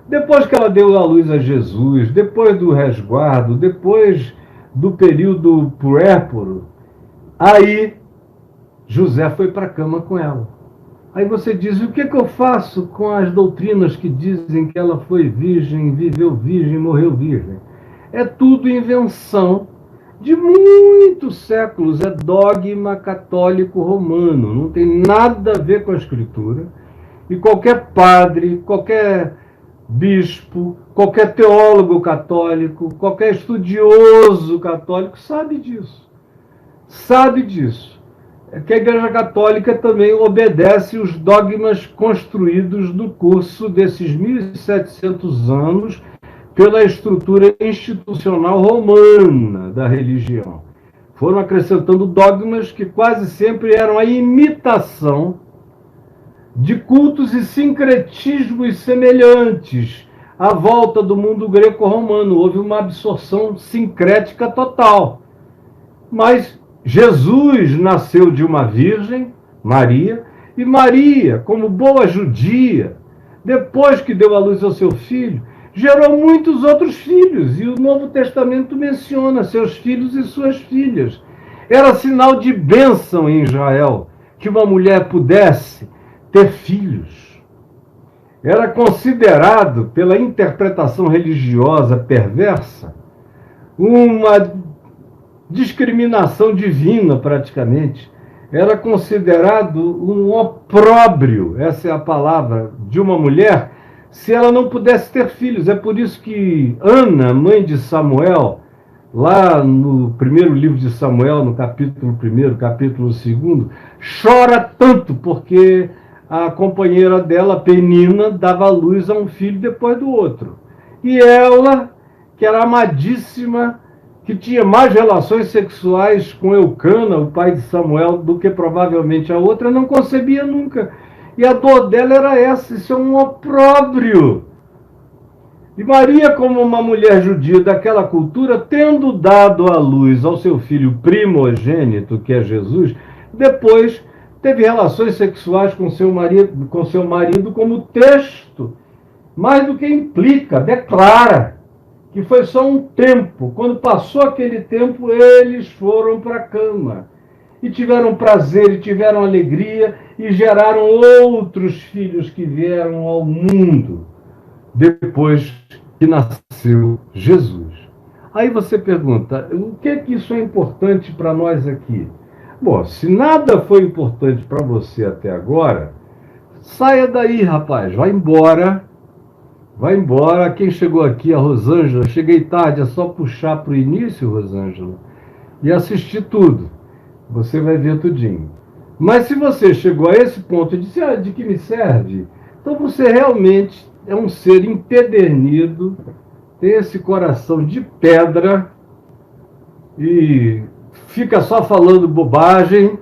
Depois que ela deu à luz a Jesus, depois do resguardo, depois do período puérpero, aí José foi para a cama com ela. Aí você diz: o que eu faço com as doutrinas que dizem que ela foi virgem, viveu virgem, morreu virgem? É tudo invenção de muitos séculos, é dogma católico romano, não tem nada a ver com a Escritura. E qualquer padre, qualquer bispo, qualquer teólogo católico, qualquer estudioso católico sabe disso. Sabe disso. É que a Igreja Católica também obedece os dogmas construídos no curso desses 1.700 anos pela estrutura institucional romana da religião. Foram acrescentando dogmas que quase sempre eram a imitação de cultos e sincretismos semelhantes à volta do mundo greco-romano. Houve uma absorção sincrética total. Mas Jesus nasceu de uma virgem, Maria, e Maria, como boa judia, depois que deu à luz ao seu filho, gerou muitos outros filhos, e o Novo Testamento menciona seus filhos e suas filhas. Era sinal de bênção em Israel que uma mulher pudesse ter filhos. Era considerado, pela interpretação religiosa perversa, uma discriminação divina, praticamente. Era considerado um opróbrio, essa é a palavra, de uma mulher, se ela não pudesse ter filhos. É por isso que Ana, mãe de Samuel, lá no primeiro livro de Samuel, no capítulo 1, capítulo 2, chora tanto porque a companheira dela, Penina, dava luz a um filho depois do outro. E ela, que era amadíssima, que tinha mais relações sexuais com Eucana, o pai de Samuel, do que provavelmente a outra, não concebia nunca. E a dor dela era essa: isso é um opróbrio. E Maria, como uma mulher judia daquela cultura, tendo dado à luz ao seu filho primogênito, que é Jesus, depois teve relações sexuais com seu marido, como o texto, mais do que implica, declara que foi só um tempo. Quando passou aquele tempo, eles foram para a cama. E tiveram prazer, e tiveram alegria, e geraram outros filhos que vieram ao mundo depois que nasceu Jesus. Aí você pergunta: o que é que isso é importante para nós aqui? Bom, se nada foi importante para você até agora, saia daí, rapaz, vai embora. Vai embora. Quem chegou aqui, a Rosângela, cheguei tarde, é só puxar para o início, Rosângela, e assistir tudo. Você vai ver tudinho. Mas se você chegou a esse ponto e disse: de que me serve? Então você realmente é um ser empedernido, tem esse coração de pedra e fica só falando bobagem,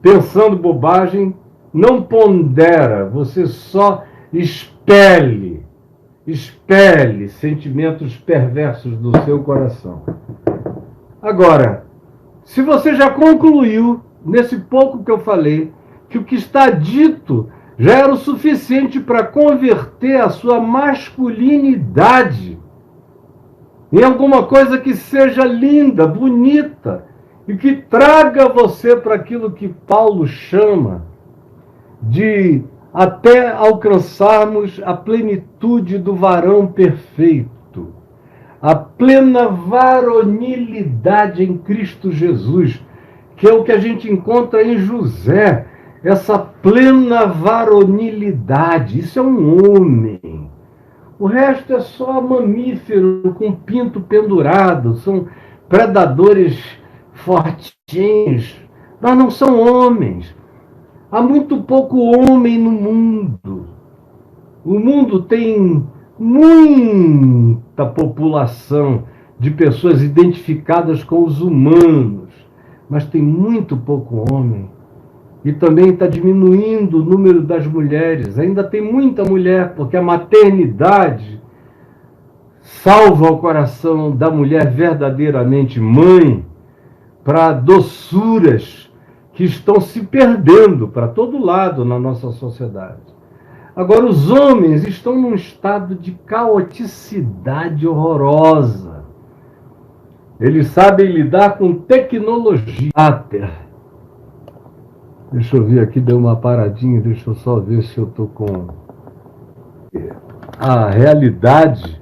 pensando bobagem, não pondera, você só expele expele sentimentos perversos do seu coração. Agora, se você já concluiu, nesse pouco que eu falei, que o que está dito já era o suficiente para converter a sua masculinidade em alguma coisa que seja linda, bonita, e que traga você para aquilo que Paulo chama de até alcançarmos a plenitude do varão perfeito, a plena varonilidade em Cristo Jesus, que é o que a gente encontra em José, essa plena varonilidade. Isso é um homem. O resto é só mamífero com pinto pendurado, são predadores fortinhos, mas não são homens. Há muito pouco homem no mundo. O mundo tem muita população de pessoas identificadas com os humanos, mas tem muito pouco homem. E também está diminuindo o número das mulheres. Ainda tem muita mulher, porque a maternidade salva o coração da mulher verdadeiramente mãe para doçuras que estão se perdendo para todo lado na nossa sociedade. Agora, os homens estão num estado de caoticidade horrorosa. Eles sabem lidar com tecnologia. Deixa eu ver aqui, deu uma paradinha, deixa eu só ver se eu estou com... A realidade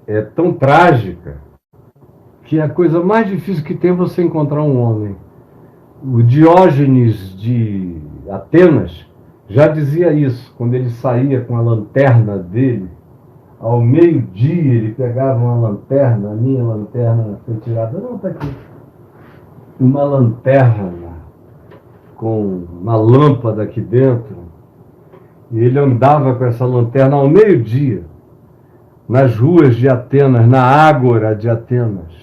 é tão trágica que a coisa mais difícil que tem é você encontrar um homem. O Diógenes de Atenas já dizia isso, quando ele saía com a lanterna dele, ao meio-dia ele pegava uma lanterna, a minha lanterna foi tirada, não, está aqui, uma lanterna com uma lâmpada aqui dentro, e ele andava com essa lanterna ao meio-dia, nas ruas de Atenas, na ágora de Atenas,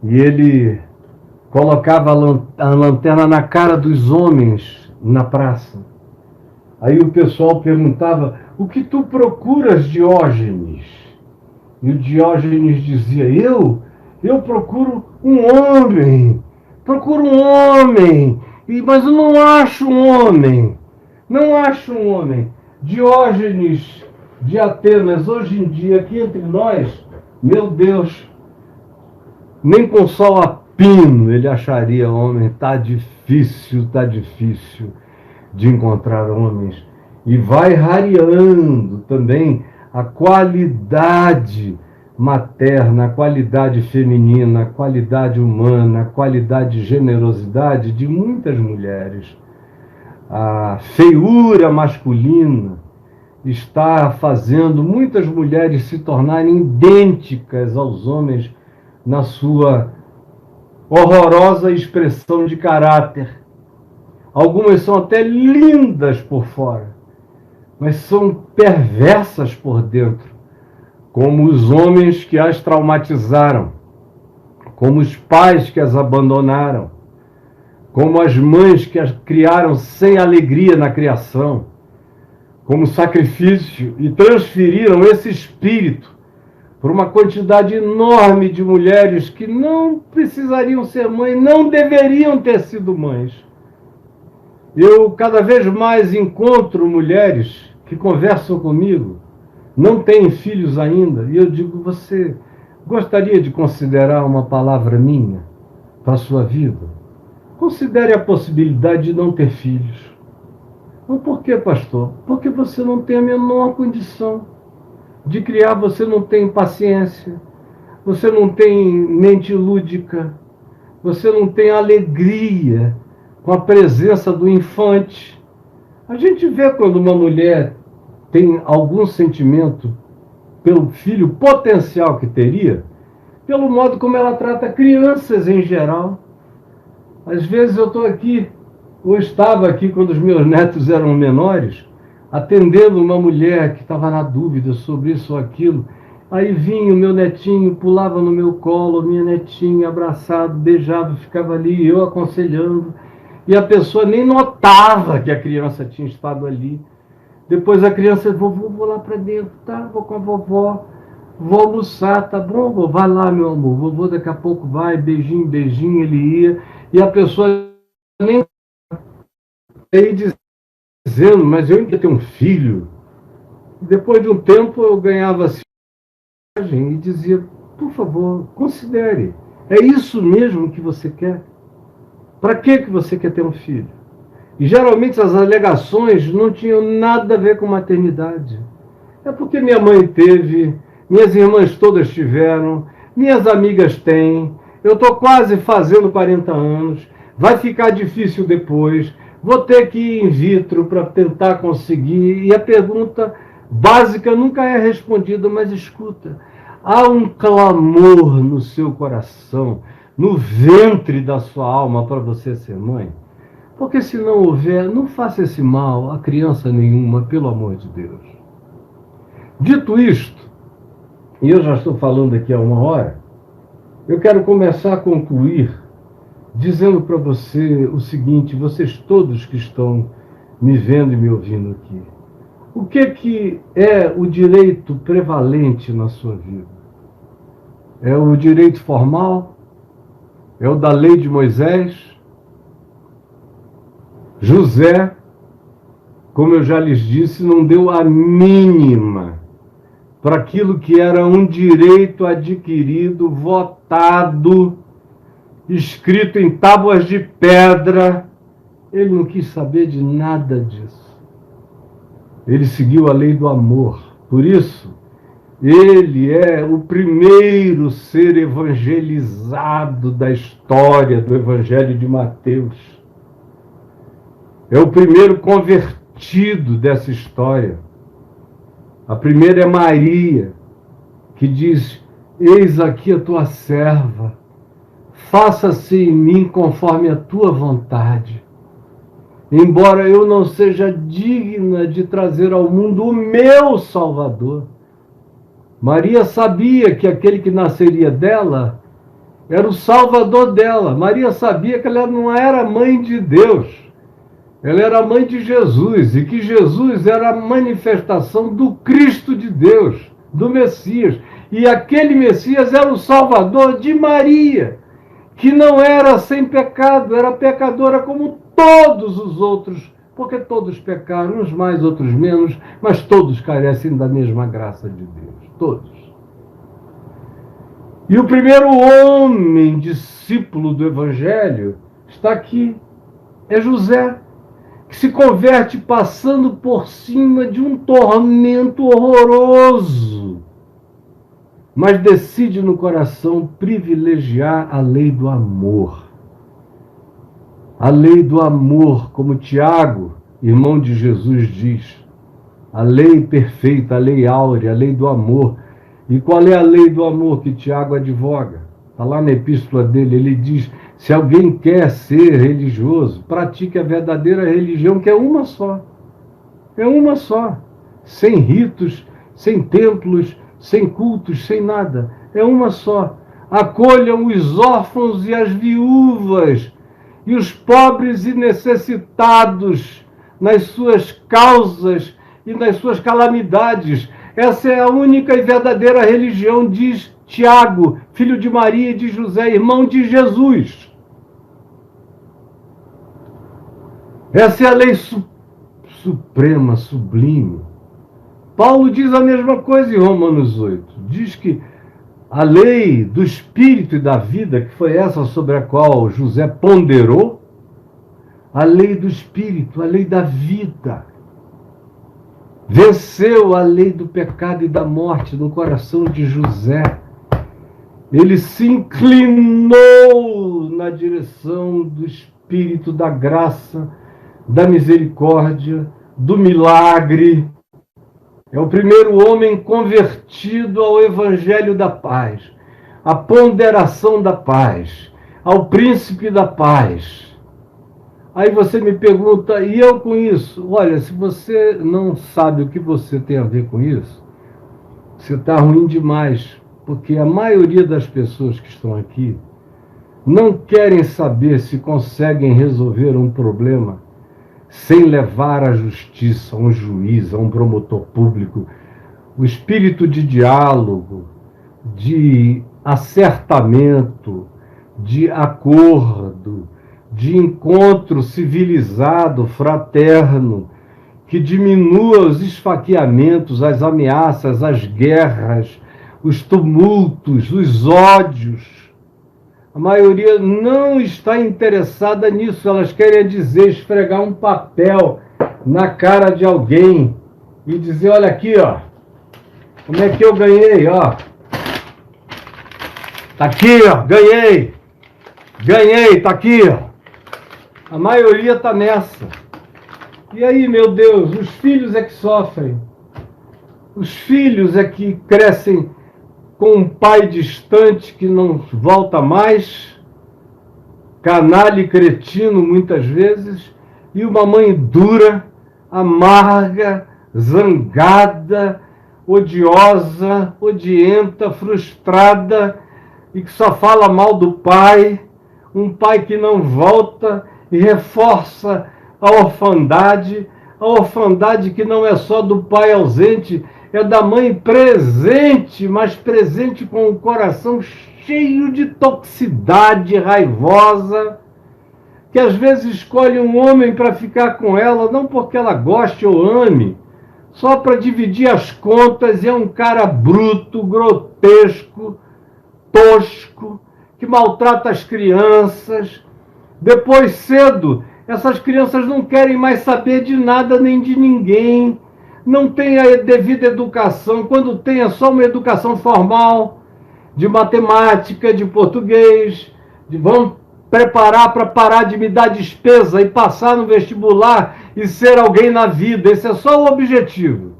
e ele colocava a lanterna na cara dos homens na praça. Aí o pessoal perguntava, o que tu procuras, Diógenes? E o Diógenes dizia, eu procuro um homem, mas eu não acho um homem, Diógenes de Atenas, hoje em dia, aqui entre nós, meu Deus, nem com sol a pino ele acharia homem. Tá difícil de encontrar homens. E vai rareando também a qualidade materna, a qualidade feminina, a qualidade humana, a qualidade de generosidade de muitas mulheres. A feiura masculina está fazendo muitas mulheres se tornarem idênticas aos homens na sua horrorosa expressão de caráter. Algumas são até lindas por fora, mas são perversas por dentro, como os homens que as traumatizaram, como os pais que as abandonaram, como as mães que as criaram sem alegria na criação, como sacrifício, e transferiram esse espírito por uma quantidade enorme de mulheres que não precisariam ser mães, não deveriam ter sido mães. Eu cada vez mais encontro mulheres que conversam comigo, não têm filhos ainda, e eu digo, você gostaria de considerar uma palavra minha para a sua vida? Considere a possibilidade de não ter filhos. Não, por quê, pastor? Porque você não tem a menor condição de criar, você não tem paciência, você não tem mente lúdica, você não tem alegria com a presença do infante. A gente vê quando uma mulher tem algum sentimento pelo filho potencial que teria, pelo modo como ela trata crianças em geral. Às vezes eu estou aqui, ou estava aqui quando os meus netos eram menores, atendendo uma mulher que estava na dúvida sobre isso ou aquilo. Aí vinha o meu netinho, pulava no meu colo, minha netinha, abraçado, beijado, ficava ali, eu aconselhando. E a pessoa nem notava que a criança tinha estado ali. Depois a criança, vovô, vou lá para dentro, tá? Vou com a vovó, vou almoçar, tá bom? Vovô, vai lá, meu amor. Vovô daqui a pouco vai, beijinho, beijinho, ele ia. E a pessoa nem aí dizendo, mas eu ainda tenho um filho. Depois de um tempo eu ganhava assim e dizia, por favor, considere. É isso mesmo que você quer? Para que você quer ter um filho? E geralmente as alegações não tinham nada a ver com maternidade. É porque minha mãe teve, minhas irmãs todas tiveram, minhas amigas têm, eu estou quase fazendo 40 anos, vai ficar difícil depois, vou ter que ir in vitro para tentar conseguir. E a pergunta básica nunca é respondida, mas escuta, há um clamor no seu coração, no ventre da sua alma para você ser mãe? Porque se não houver, não faça esse mal a criança nenhuma, pelo amor de Deus. Dito isto, e eu já estou falando aqui há uma hora, eu quero começar a concluir dizendo para você o seguinte, vocês todos que estão me vendo e me ouvindo aqui. O que é o direito prevalente na sua vida? É o direito formal? É o da lei de Moisés? José, como eu já lhes disse, não deu a mínima para aquilo que era um direito adquirido, votado, escrito em tábuas de pedra. Ele não quis saber de nada disso. Ele seguiu a lei do amor. Por isso, ele é o primeiro ser evangelizado da história do Evangelho de Mateus. É o primeiro convertido dessa história. A primeira é Maria, que diz, eis aqui a tua serva, faça-se em mim conforme a tua vontade. Embora eu não seja digna de trazer ao mundo o meu Salvador, Maria sabia que aquele que nasceria dela era o Salvador dela. Maria sabia que ela não era mãe de Deus. Ela era mãe de Jesus, e que Jesus era a manifestação do Cristo de Deus, do Messias. E aquele Messias era o Salvador de Maria, que não era sem pecado, era pecadora como todos os outros, porque todos pecaram, uns mais, outros menos, mas todos carecem da mesma graça de Deus, todos. E o primeiro homem discípulo do Evangelho está aqui, é José, que se converte passando por cima de um tormento horroroso, mas decide no coração privilegiar a lei do amor. A lei do amor, como Tiago, irmão de Jesus, diz. A lei perfeita, a lei áurea, a lei do amor. E qual é a lei do amor que Tiago advoga? Está lá na epístola dele, ele diz, se alguém quer ser religioso, pratique a verdadeira religião, que é uma só. É uma só. Sem ritos, sem templos, sem cultos, sem nada. É uma só. Acolham os órfãos e as viúvas, e os pobres e necessitados nas suas causas e nas suas calamidades. Essa é a única e verdadeira religião, diz Tiago, filho de Maria e de José, irmão de Jesus. Essa é a lei suprema, sublime. Paulo diz a mesma coisa em Romanos 8. Diz que a lei do espírito e da vida, que foi essa sobre a qual José ponderou, a lei do espírito, a lei da vida, venceu a lei do pecado e da morte no coração de José. Ele se inclinou na direção do espírito da graça, da misericórdia, do milagre. É o primeiro homem convertido ao evangelho da paz, à ponderação da paz, ao príncipe da paz. Aí você me pergunta, e eu com isso? Olha, se você não sabe o que você tem a ver com isso, você está ruim demais, porque a maioria das pessoas que estão aqui não querem saber se conseguem resolver um problema sem levar à justiça, a um juiz, a um promotor público, o espírito de diálogo, de acertamento, de acordo, de encontro civilizado, fraterno, que diminua os esfaqueamentos, as ameaças, as guerras, os tumultos, os ódios. A maioria não está interessada nisso. Elas querem dizer, esfregar um papel na cara de alguém e dizer, olha aqui, ó, como é que eu ganhei, ó. Tá aqui, ó, ganhei, tá aqui, ó. A maioria tá nessa. E aí, meu Deus, os filhos é que sofrem. Os filhos é que crescem com um pai distante que não volta mais, canalha e cretino muitas vezes, e uma mãe dura, amarga, zangada, odiosa, odienta, frustrada, e que só fala mal do pai, um pai que não volta e reforça a orfandade que não é só do pai ausente, é da mãe presente, mas presente com o coração cheio de toxicidade raivosa, que às vezes escolhe um homem para ficar com ela, não porque ela goste ou ame, só para dividir as contas, e é um cara bruto, grotesco, tosco, que maltrata as crianças. Depois, cedo, essas crianças não querem mais saber de nada nem de ninguém, não têm a devida educação, quando tem é só uma educação formal, de matemática, de português, vão preparar para parar de me dar despesa e passar no vestibular e ser alguém na vida. Esse é só o objetivo.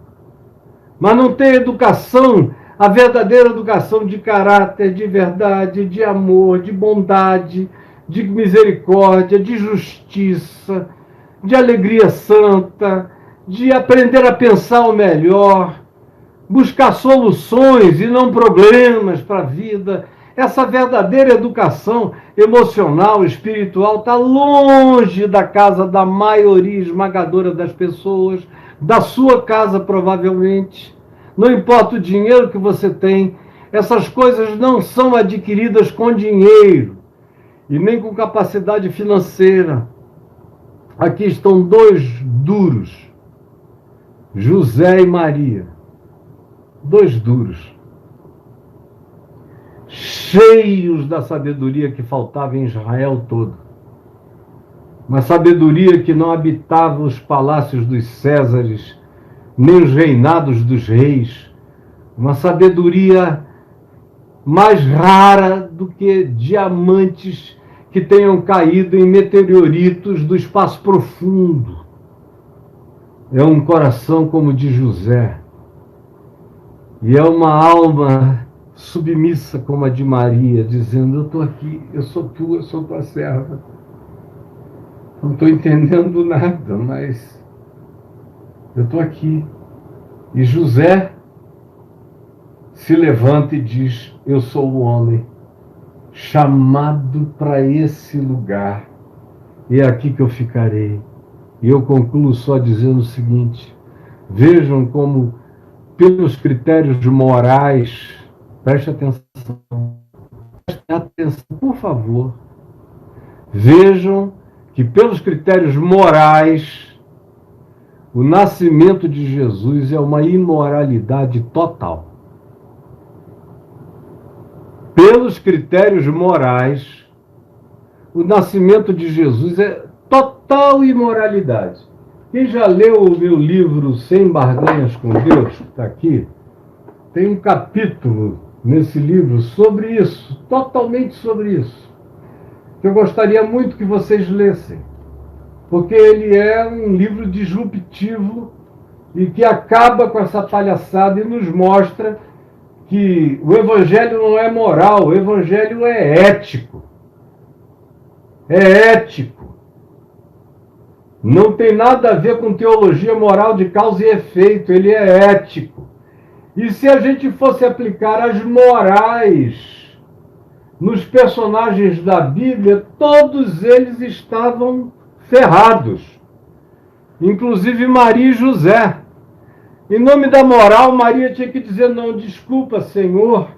Mas não tem educação, a verdadeira educação de caráter, de verdade, de amor, de bondade, de misericórdia, de justiça, de alegria santa, de aprender a pensar o melhor, buscar soluções e não problemas para a vida. Essa verdadeira educação emocional, espiritual, está longe da casa da maioria esmagadora das pessoas, da sua casa provavelmente. Não importa o dinheiro que você tem, essas coisas não são adquiridas com dinheiro e nem com capacidade financeira. Aqui estão dois duros, José e Maria. Dois duros, cheios da sabedoria que faltava em Israel todo. Uma sabedoria que não habitava os palácios dos Césares, nem os reinados dos reis. Uma sabedoria mais rara do que diamantes que tenham caído em meteoritos do espaço profundo. É um coração como o de José. E é uma alma submissa como a de Maria, dizendo, eu estou aqui, eu sou tua serva. Não estou entendendo nada, mas eu estou aqui. E José se levanta e diz, eu sou o homem chamado para esse lugar. E é aqui que eu ficarei. E eu concluo só dizendo o seguinte, vejam como, pelos critérios morais, preste atenção, por favor, vejam que pelos critérios morais, o nascimento de Jesus é uma imoralidade total. Pelos critérios morais, o nascimento de Jesus é total imoralidade. Quem já leu o meu livro Sem Barganhas com Deus, que está aqui, tem um capítulo nesse livro sobre isso, totalmente sobre isso, que eu gostaria muito que vocês lessem, porque ele é um livro disruptivo e que acaba com essa palhaçada e nos mostra que o Evangelho não é moral, o Evangelho é ético. É ético. Não tem nada a ver com teologia moral de causa e efeito, ele é ético. E se a gente fosse aplicar as morais nos personagens da Bíblia, todos eles estavam ferrados. inclusive Maria e José. Em nome da moral, Maria tinha que dizer: não, desculpa, Senhor,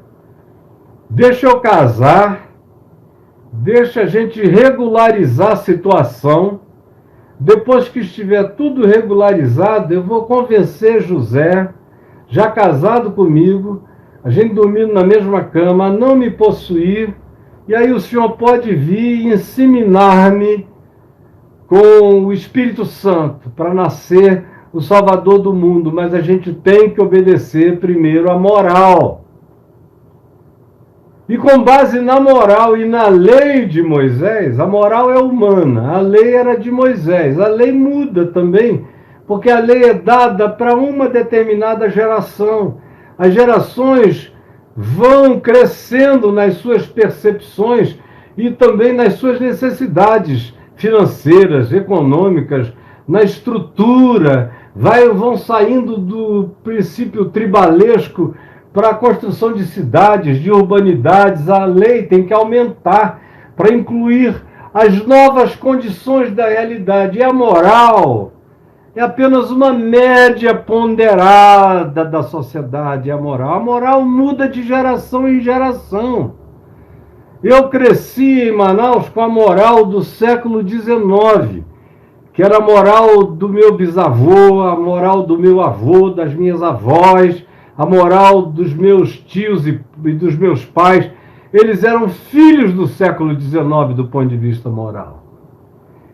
deixa eu casar, deixa a gente regularizar a situação. Depois que estiver tudo regularizado, eu vou convencer José, já casado comigo, a gente dormindo na mesma cama, a não me possuir, e aí o Senhor pode vir e inseminar-me com o Espírito Santo para nascer o Salvador do mundo, mas a gente tem que obedecer primeiro a moral. E com base na moral e na lei de Moisés, a moral é humana, a lei era de Moisés. A lei muda também, porque a lei é dada para uma determinada geração. As gerações vão crescendo nas suas percepções e também nas suas necessidades financeiras, econômicas, na estrutura, vão saindo do princípio tribalesco para a construção de cidades, de urbanidades. A lei tem que aumentar para incluir as novas condições da realidade. E a moral é apenas uma média ponderada da sociedade. A moral muda de geração em geração. Eu cresci em Manaus com a moral do século XIX, que era a moral do meu bisavô, a moral do meu avô, das minhas avós, a moral dos meus tios e dos meus pais. Eles eram filhos do século XIX do ponto de vista moral.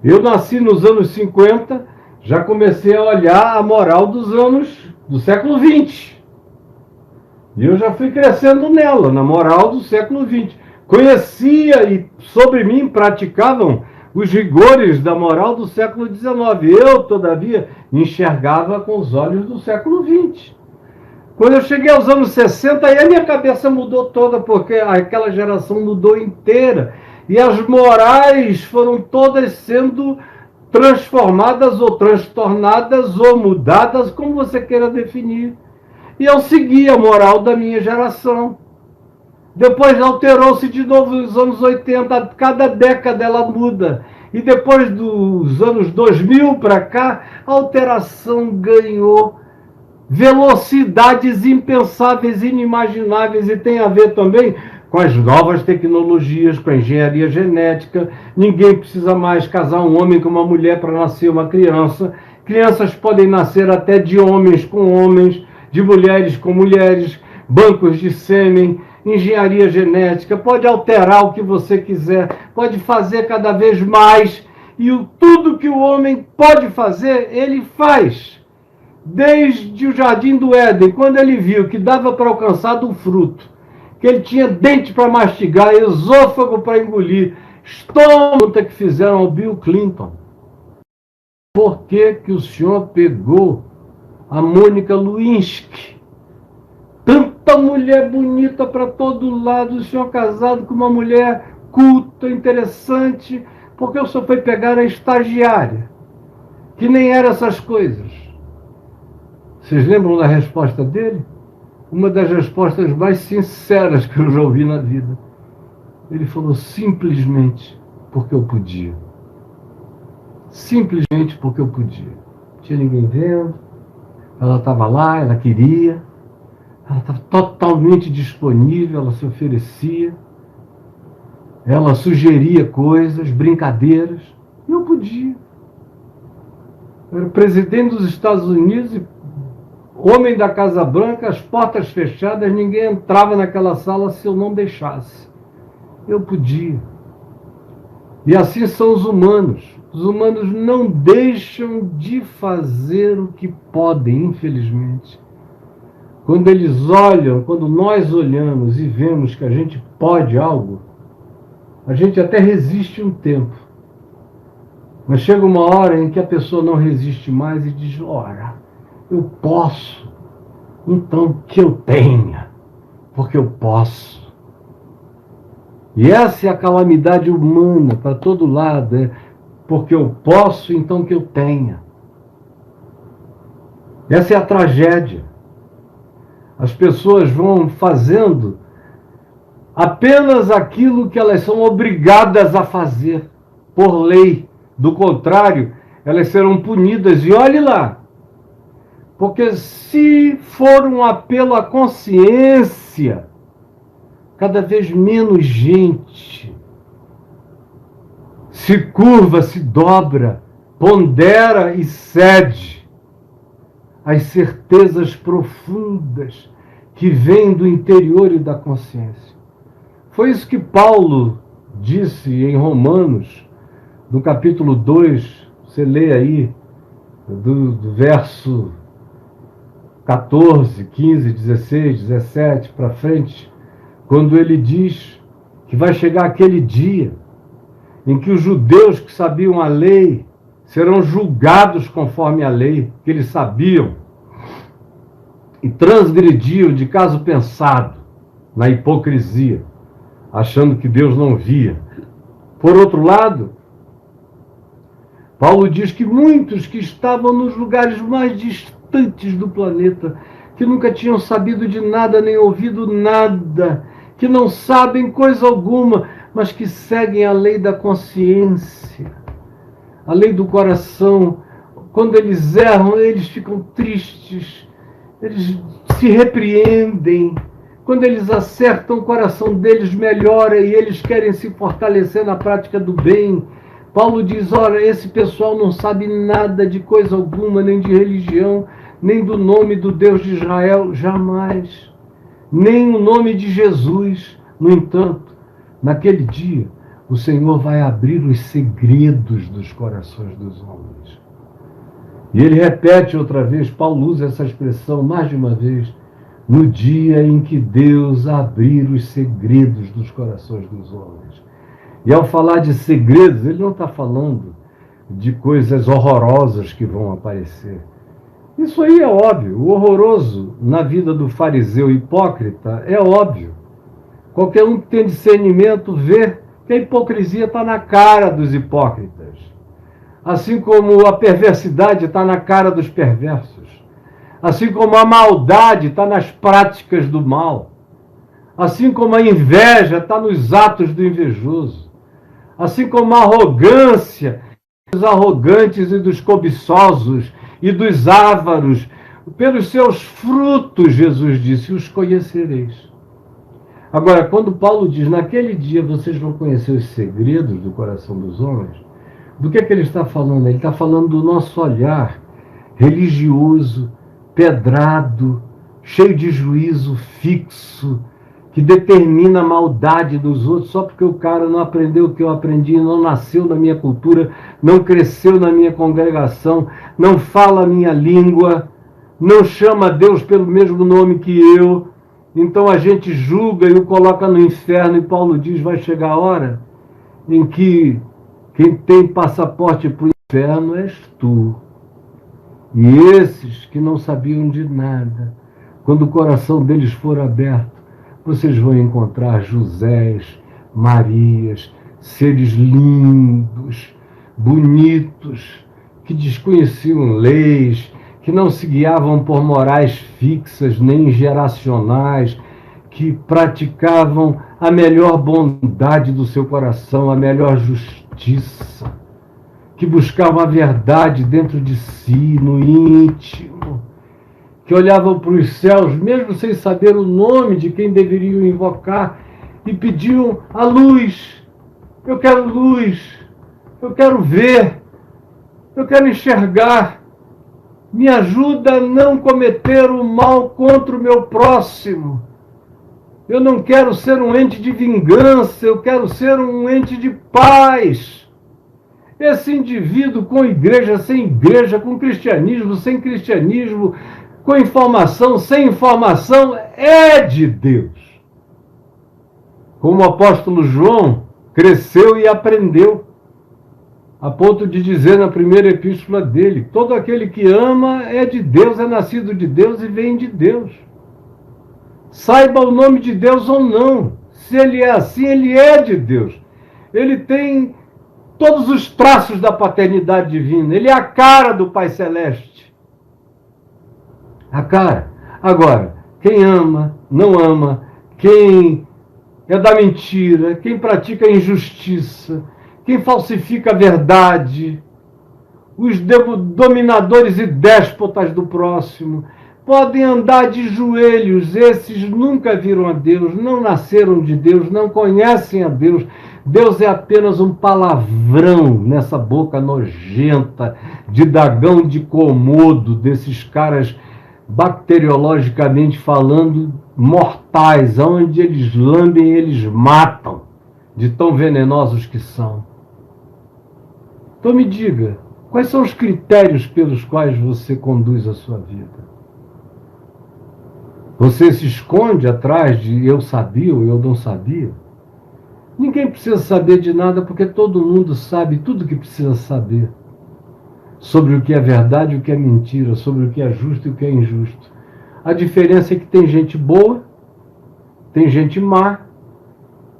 Eu nasci nos anos 50, já comecei a olhar a moral dos anos do século XX. E eu já fui crescendo nela, na moral do século XX. Conhecia e sobre mim praticavam os rigores da moral do século XIX. Eu, todavia, enxergava com os olhos do século XX. Quando eu cheguei aos anos 60, aí a minha cabeça mudou toda, porque aquela geração mudou inteira. E as morais foram todas sendo transformadas ou transtornadas ou mudadas, como você queira definir. E eu segui a moral da minha geração. Depois alterou-se de novo nos anos 80, cada década ela muda. E depois dos anos 2000 para cá, a alteração ganhou velocidades impensáveis, inimagináveis, e tem a ver também com as novas tecnologias, com a engenharia genética. Ninguém precisa mais casar um homem com uma mulher para nascer uma criança. Crianças podem nascer até de homens com homens, de mulheres com mulheres, bancos de sêmen, engenharia genética, pode alterar o que você quiser, pode fazer cada vez mais, e tudo que o homem pode fazer, ele faz. Desde o Jardim do Éden, quando ele viu que dava para alcançar do fruto, que ele tinha dente para mastigar, esôfago para engolir, estômago que fizeram ao Bill Clinton. Por que que o senhor pegou a Mônica Lewinsky? Tanta mulher bonita para todo lado, o senhor casado com uma mulher culta, interessante, porque o senhor foi pegar a estagiária, que nem era essas coisas. Vocês lembram da resposta dele? Uma das respostas mais sinceras que eu já ouvi na vida. Ele falou: simplesmente porque eu podia. Simplesmente porque eu podia. Não tinha ninguém vendo, ela estava lá, ela queria, ela estava totalmente disponível, ela se oferecia, ela sugeria coisas, brincadeiras, e eu podia. Eu era presidente dos Estados Unidos, homem da Casa Branca, as portas fechadas, ninguém entrava naquela sala se eu não deixasse. Eu podia. E assim são os humanos. Os humanos não deixam de fazer o que podem, infelizmente. Quando eles olham, quando nós olhamos e vemos que a gente pode algo, a gente até resiste um tempo. Mas chega uma hora em que a pessoa não resiste mais e diz: ora, eu posso, então que eu tenha, porque eu posso. E essa é a calamidade humana para todo lado, porque eu posso, então que eu tenha. Essa é a tragédia. As pessoas vão fazendo apenas aquilo que elas são obrigadas a fazer, por lei. Do contrário, elas serão punidas. E olhe lá, porque se for um apelo à consciência, cada vez menos gente se curva, se dobra, pondera e cede às certezas profundas que vêm do interior e da consciência. Foi isso que Paulo disse em Romanos, no capítulo 2, você lê aí, do verso 14, 15, 16, 17 para frente, quando ele diz que vai chegar aquele dia em que os judeus que sabiam a lei serão julgados conforme a lei, que eles sabiam, e transgrediam de caso pensado, na hipocrisia, achando que Deus não via. Por outro lado, Paulo diz que muitos que estavam nos lugares mais distantes do planeta, que nunca tinham sabido de nada nem ouvido nada, que não sabem coisa alguma, mas que seguem a lei da consciência, a lei do coração. Quando eles erram, eles ficam tristes, eles se repreendem. Quando eles acertam, o coração deles melhora e eles querem se fortalecer na prática do bem. Paulo diz, olha, esse pessoal não sabe nada de coisa alguma, nem de religião, nem do nome do Deus de Israel, jamais. Nem o nome de Jesus. No entanto, naquele dia, o Senhor vai abrir os segredos dos corações dos homens. E ele repete outra vez, Paulo usa essa expressão mais de uma vez, no dia em que Deus abrir os segredos dos corações dos homens. E ao falar de segredos, ele não está falando de coisas horrorosas que vão aparecer. Isso aí é óbvio. O horroroso na vida do fariseu hipócrita é óbvio. Qualquer um que tem discernimento vê que a hipocrisia está na cara dos hipócritas. Assim como a perversidade está na cara dos perversos. Assim como a maldade está nas práticas do mal. Assim como a inveja está nos atos do invejoso. Assim como a arrogância dos arrogantes e dos cobiçosos e dos ávaros. Pelos seus frutos, Jesus disse, os conhecereis. Agora, quando Paulo diz, naquele dia vocês vão conhecer os segredos do coração dos homens, do que ele está falando? Ele está falando do nosso olhar religioso, pedrado, cheio de juízo fixo, que determina a maldade dos outros só porque o cara não aprendeu o que eu aprendi, não nasceu na minha cultura, não cresceu na minha congregação, não fala a minha língua, não chama Deus pelo mesmo nome que eu. Então a gente julga e o coloca no inferno, e Paulo diz, vai chegar a hora em que quem tem passaporte para o inferno és tu. E esses que não sabiam de nada, quando o coração deles for aberto, vocês vão encontrar Josés, Marias, seres lindos, bonitos, que desconheciam leis, que não se guiavam por morais fixas nem geracionais, que praticavam a melhor bondade do seu coração, a melhor justiça, que buscavam a verdade dentro de si, no íntimo, que olhavam para os céus, mesmo sem saber o nome de quem deveriam invocar, e pediam a luz. Eu quero luz, eu quero ver, eu quero enxergar. Me ajuda a não cometer o mal contra o meu próximo. Eu não quero ser um ente de vingança, eu quero ser um ente de paz. Esse indivíduo com igreja, sem igreja, com cristianismo, sem cristianismo, com informação, sem informação, é de Deus. Como o apóstolo João cresceu e aprendeu, a ponto de dizer na primeira epístola dele, todo aquele que ama é de Deus, é nascido de Deus e vem de Deus. Saiba o nome de Deus ou não, se ele é assim, ele é de Deus. Ele tem todos os traços da paternidade divina, ele é a cara do Pai Celeste. A cara. Agora, quem ama, não ama, quem é da mentira, quem pratica a injustiça, quem falsifica a verdade, os dominadores e déspotas do próximo. Podem andar de joelhos, esses nunca viram a Deus, não nasceram de Deus, não conhecem a Deus. Deus é apenas um palavrão nessa boca nojenta de Dagão de Komodo, desses caras bacteriologicamente falando mortais, onde eles lambem, eles matam, de tão venenosos que são. Então me diga, quais são os critérios pelos quais você conduz a sua vida? Você se esconde atrás de eu sabia ou eu não sabia? Ninguém precisa saber de nada, porque todo mundo sabe tudo que precisa saber sobre o que é verdade e o que é mentira, sobre o que é justo e o que é injusto. A diferença é que tem gente boa, tem gente má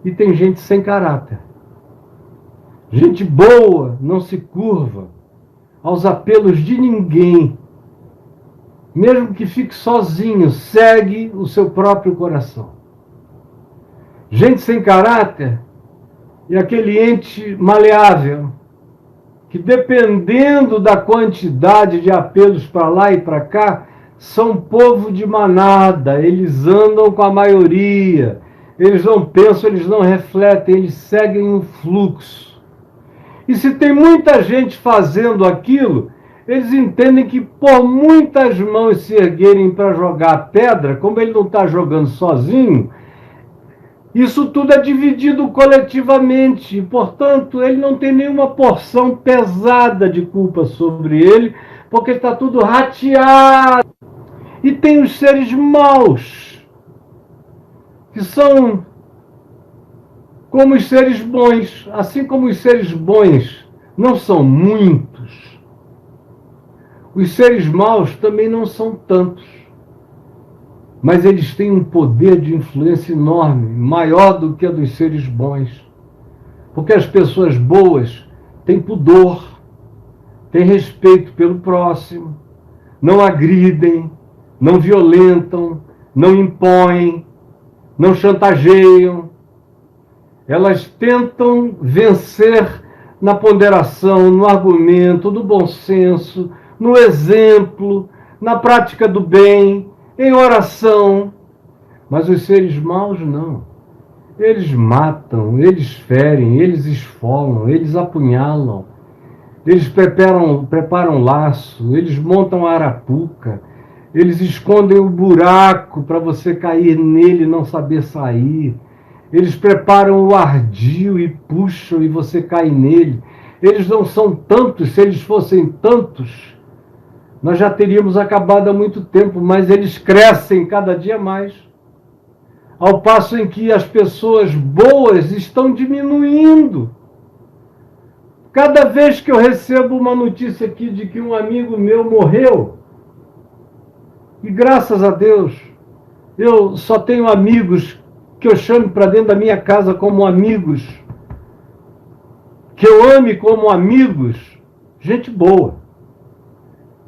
e tem gente sem caráter. Gente boa não se curva aos apelos de ninguém. Mesmo que fique sozinho, segue o seu próprio coração. Gente sem caráter é aquele ente maleável, que dependendo da quantidade de apelos para lá e para cá, são povo de manada, eles andam com a maioria, eles não pensam, eles não refletem, eles seguem um fluxo. E se tem muita gente fazendo aquilo, eles entendem que por muitas mãos se erguerem para jogar a pedra, como ele não está jogando sozinho, isso tudo é dividido coletivamente, portanto, ele não tem nenhuma porção pesada de culpa sobre ele, porque está tudo rateado. E tem os seres maus, que são como os seres bons, assim como os seres bons não são muitos, os seres maus também não são tantos. Mas eles têm um poder de influência enorme, maior do que a dos seres bons. Porque as pessoas boas têm pudor, têm respeito pelo próximo, não agridem, não violentam, não impõem, não chantageiam. Elas tentam vencer na ponderação, no argumento, no bom senso, no exemplo, na prática do bem, em oração. Mas os seres maus não. Eles matam, eles ferem, eles esfolam, eles apunhalam, eles preparam laço, eles montam a arapuca, eles escondem o buraco para você cair nele e não saber sair. Eles preparam o ardil e puxam e você cai nele. Eles não são tantos, se eles fossem tantos, nós já teríamos acabado há muito tempo, mas eles crescem cada dia mais. Ao passo em que as pessoas boas estão diminuindo. Cada vez que eu recebo uma notícia aqui de que um amigo meu morreu, e graças a Deus, eu só tenho amigos que eu chamo para dentro da minha casa como amigos, que eu ame como amigos, gente boa.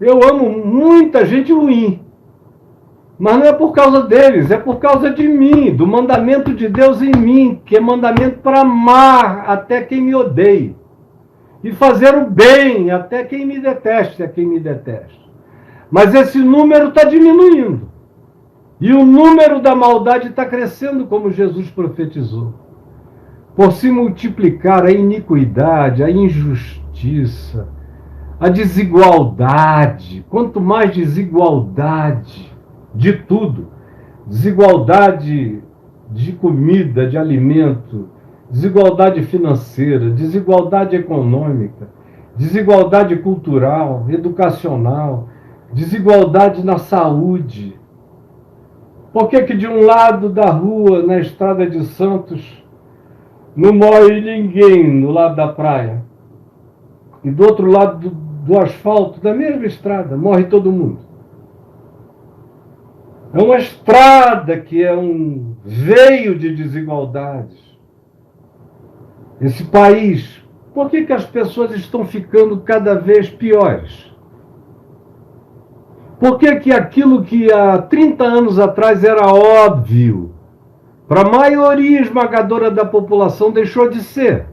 Eu amo muita gente ruim, mas não é por causa deles, é por causa de mim, do mandamento de Deus em mim, que é mandamento para amar até quem me odeie, e fazer o bem até quem me deteste, a quem me deteste. Mas esse número está diminuindo. E o número da maldade está crescendo, como Jesus profetizou. Por se multiplicar a iniquidade, a injustiça, a desigualdade. Quanto mais desigualdade de tudo, desigualdade de comida, de alimento, desigualdade financeira, desigualdade econômica, desigualdade cultural, educacional, desigualdade na saúde. Por que de um lado da rua, na estrada de Santos, não morre ninguém no lado da praia? E do outro lado do asfalto, da mesma estrada, morre todo mundo. É uma estrada que é um veio de desigualdades. Esse país, por que as pessoas estão ficando cada vez piores? Por que aquilo que há 30 anos atrás era óbvio, para a maioria esmagadora da população deixou de ser?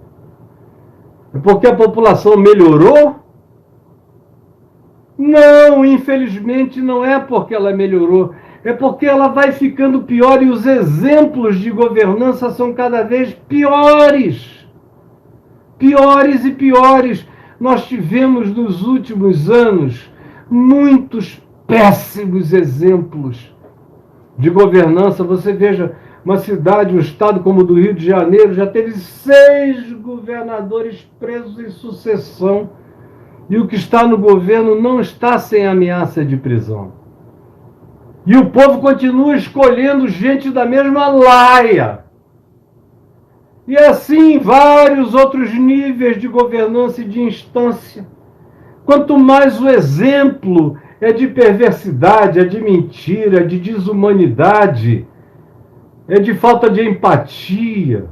É porque a população melhorou? Não, infelizmente não é porque ela melhorou, é porque ela vai ficando pior e os exemplos de governança são cada vez piores. Piores e piores. Nós tivemos nos últimos anos muitos péssimos exemplos de governança. Você veja, uma cidade, um estado como o do Rio de Janeiro, já teve 6 governadores presos em sucessão. E o que está no governo não está sem ameaça de prisão. E o povo continua escolhendo gente da mesma laia. E assim vários outros níveis de governança e de instância. Quanto mais o exemplo é de perversidade, é de mentira, é de desumanidade, é de falta de empatia,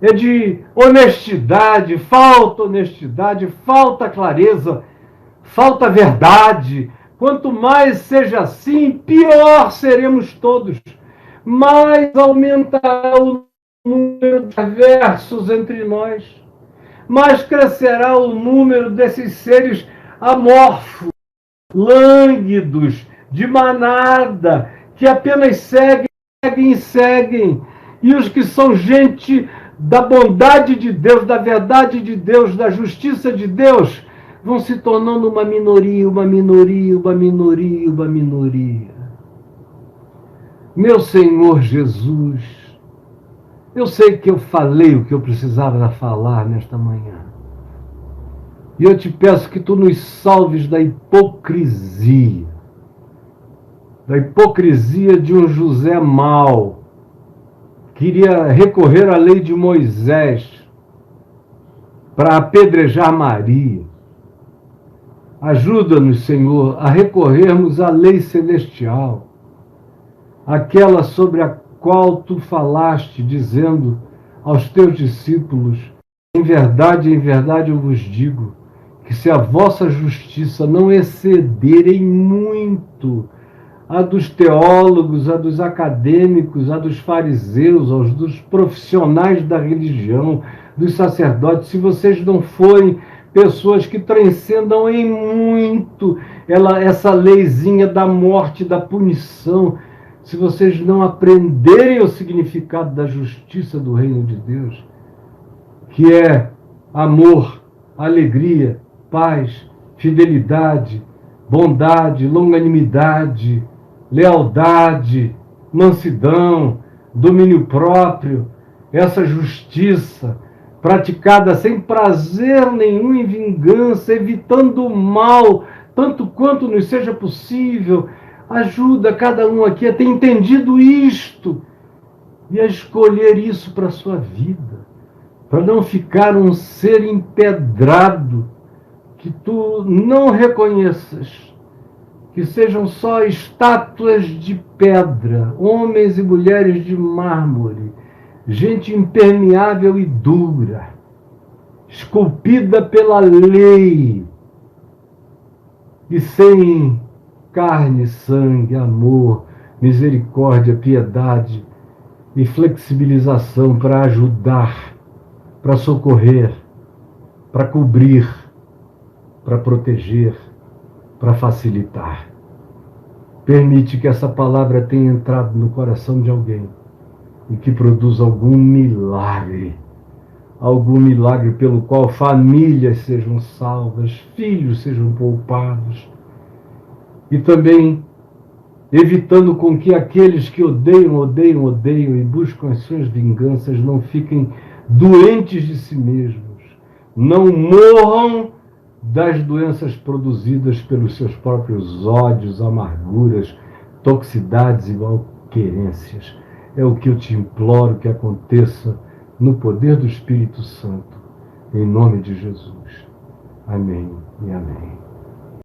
é de honestidade, falta clareza, falta verdade. Quanto mais seja assim, pior seremos todos. Mais aumentará o número de perversos entre nós. Mais crescerá o número desses seres amorfos, lânguidos, de manada, que apenas seguem e seguem. E os que são gente da bondade de Deus, da verdade de Deus, da justiça de Deus, vão se tornando uma minoria, uma minoria, uma minoria, uma minoria. Meu Senhor Jesus, eu sei que eu falei o que eu precisava falar nesta manhã. E eu te peço que tu nos salves da hipocrisia de um José mau, queria recorrer à lei de Moisés para apedrejar Maria. Ajuda-nos, Senhor, a recorrermos à lei celestial, aquela sobre a qual tu falaste, dizendo aos teus discípulos: em verdade eu vos digo, que se a vossa justiça não exceder em muito a dos teólogos, a dos acadêmicos, a dos fariseus, aos dos profissionais da religião, dos sacerdotes, se vocês não forem pessoas que transcendam em muito essa leizinha da morte, da punição, se vocês não aprenderem o significado da justiça do reino de Deus, que é amor, alegria, paz, fidelidade, bondade, longanimidade, lealdade, mansidão, domínio próprio, essa justiça praticada sem prazer nenhum em vingança, evitando o mal, tanto quanto nos seja possível. Ajuda cada um aqui a ter entendido isto e a escolher isso para a sua vida, para não ficar um ser empedrado que tu não reconheças, que sejam só estátuas de pedra, homens e mulheres de mármore, gente impermeável e dura, esculpida pela lei e sem carne, sangue, amor, misericórdia, piedade e flexibilização para ajudar, para socorrer, para cobrir, para proteger, para facilitar. Permite que essa palavra tenha entrado no coração de alguém e que produza algum milagre pelo qual famílias sejam salvas, filhos sejam poupados, e também evitando com que aqueles que odeiam e buscam as suas vinganças não fiquem doentes de si mesmos, não morram das doenças produzidas pelos seus próprios ódios, amarguras, toxicidades e malquerências. É o que eu te imploro que aconteça no poder do Espírito Santo, em nome de Jesus. Amém e amém.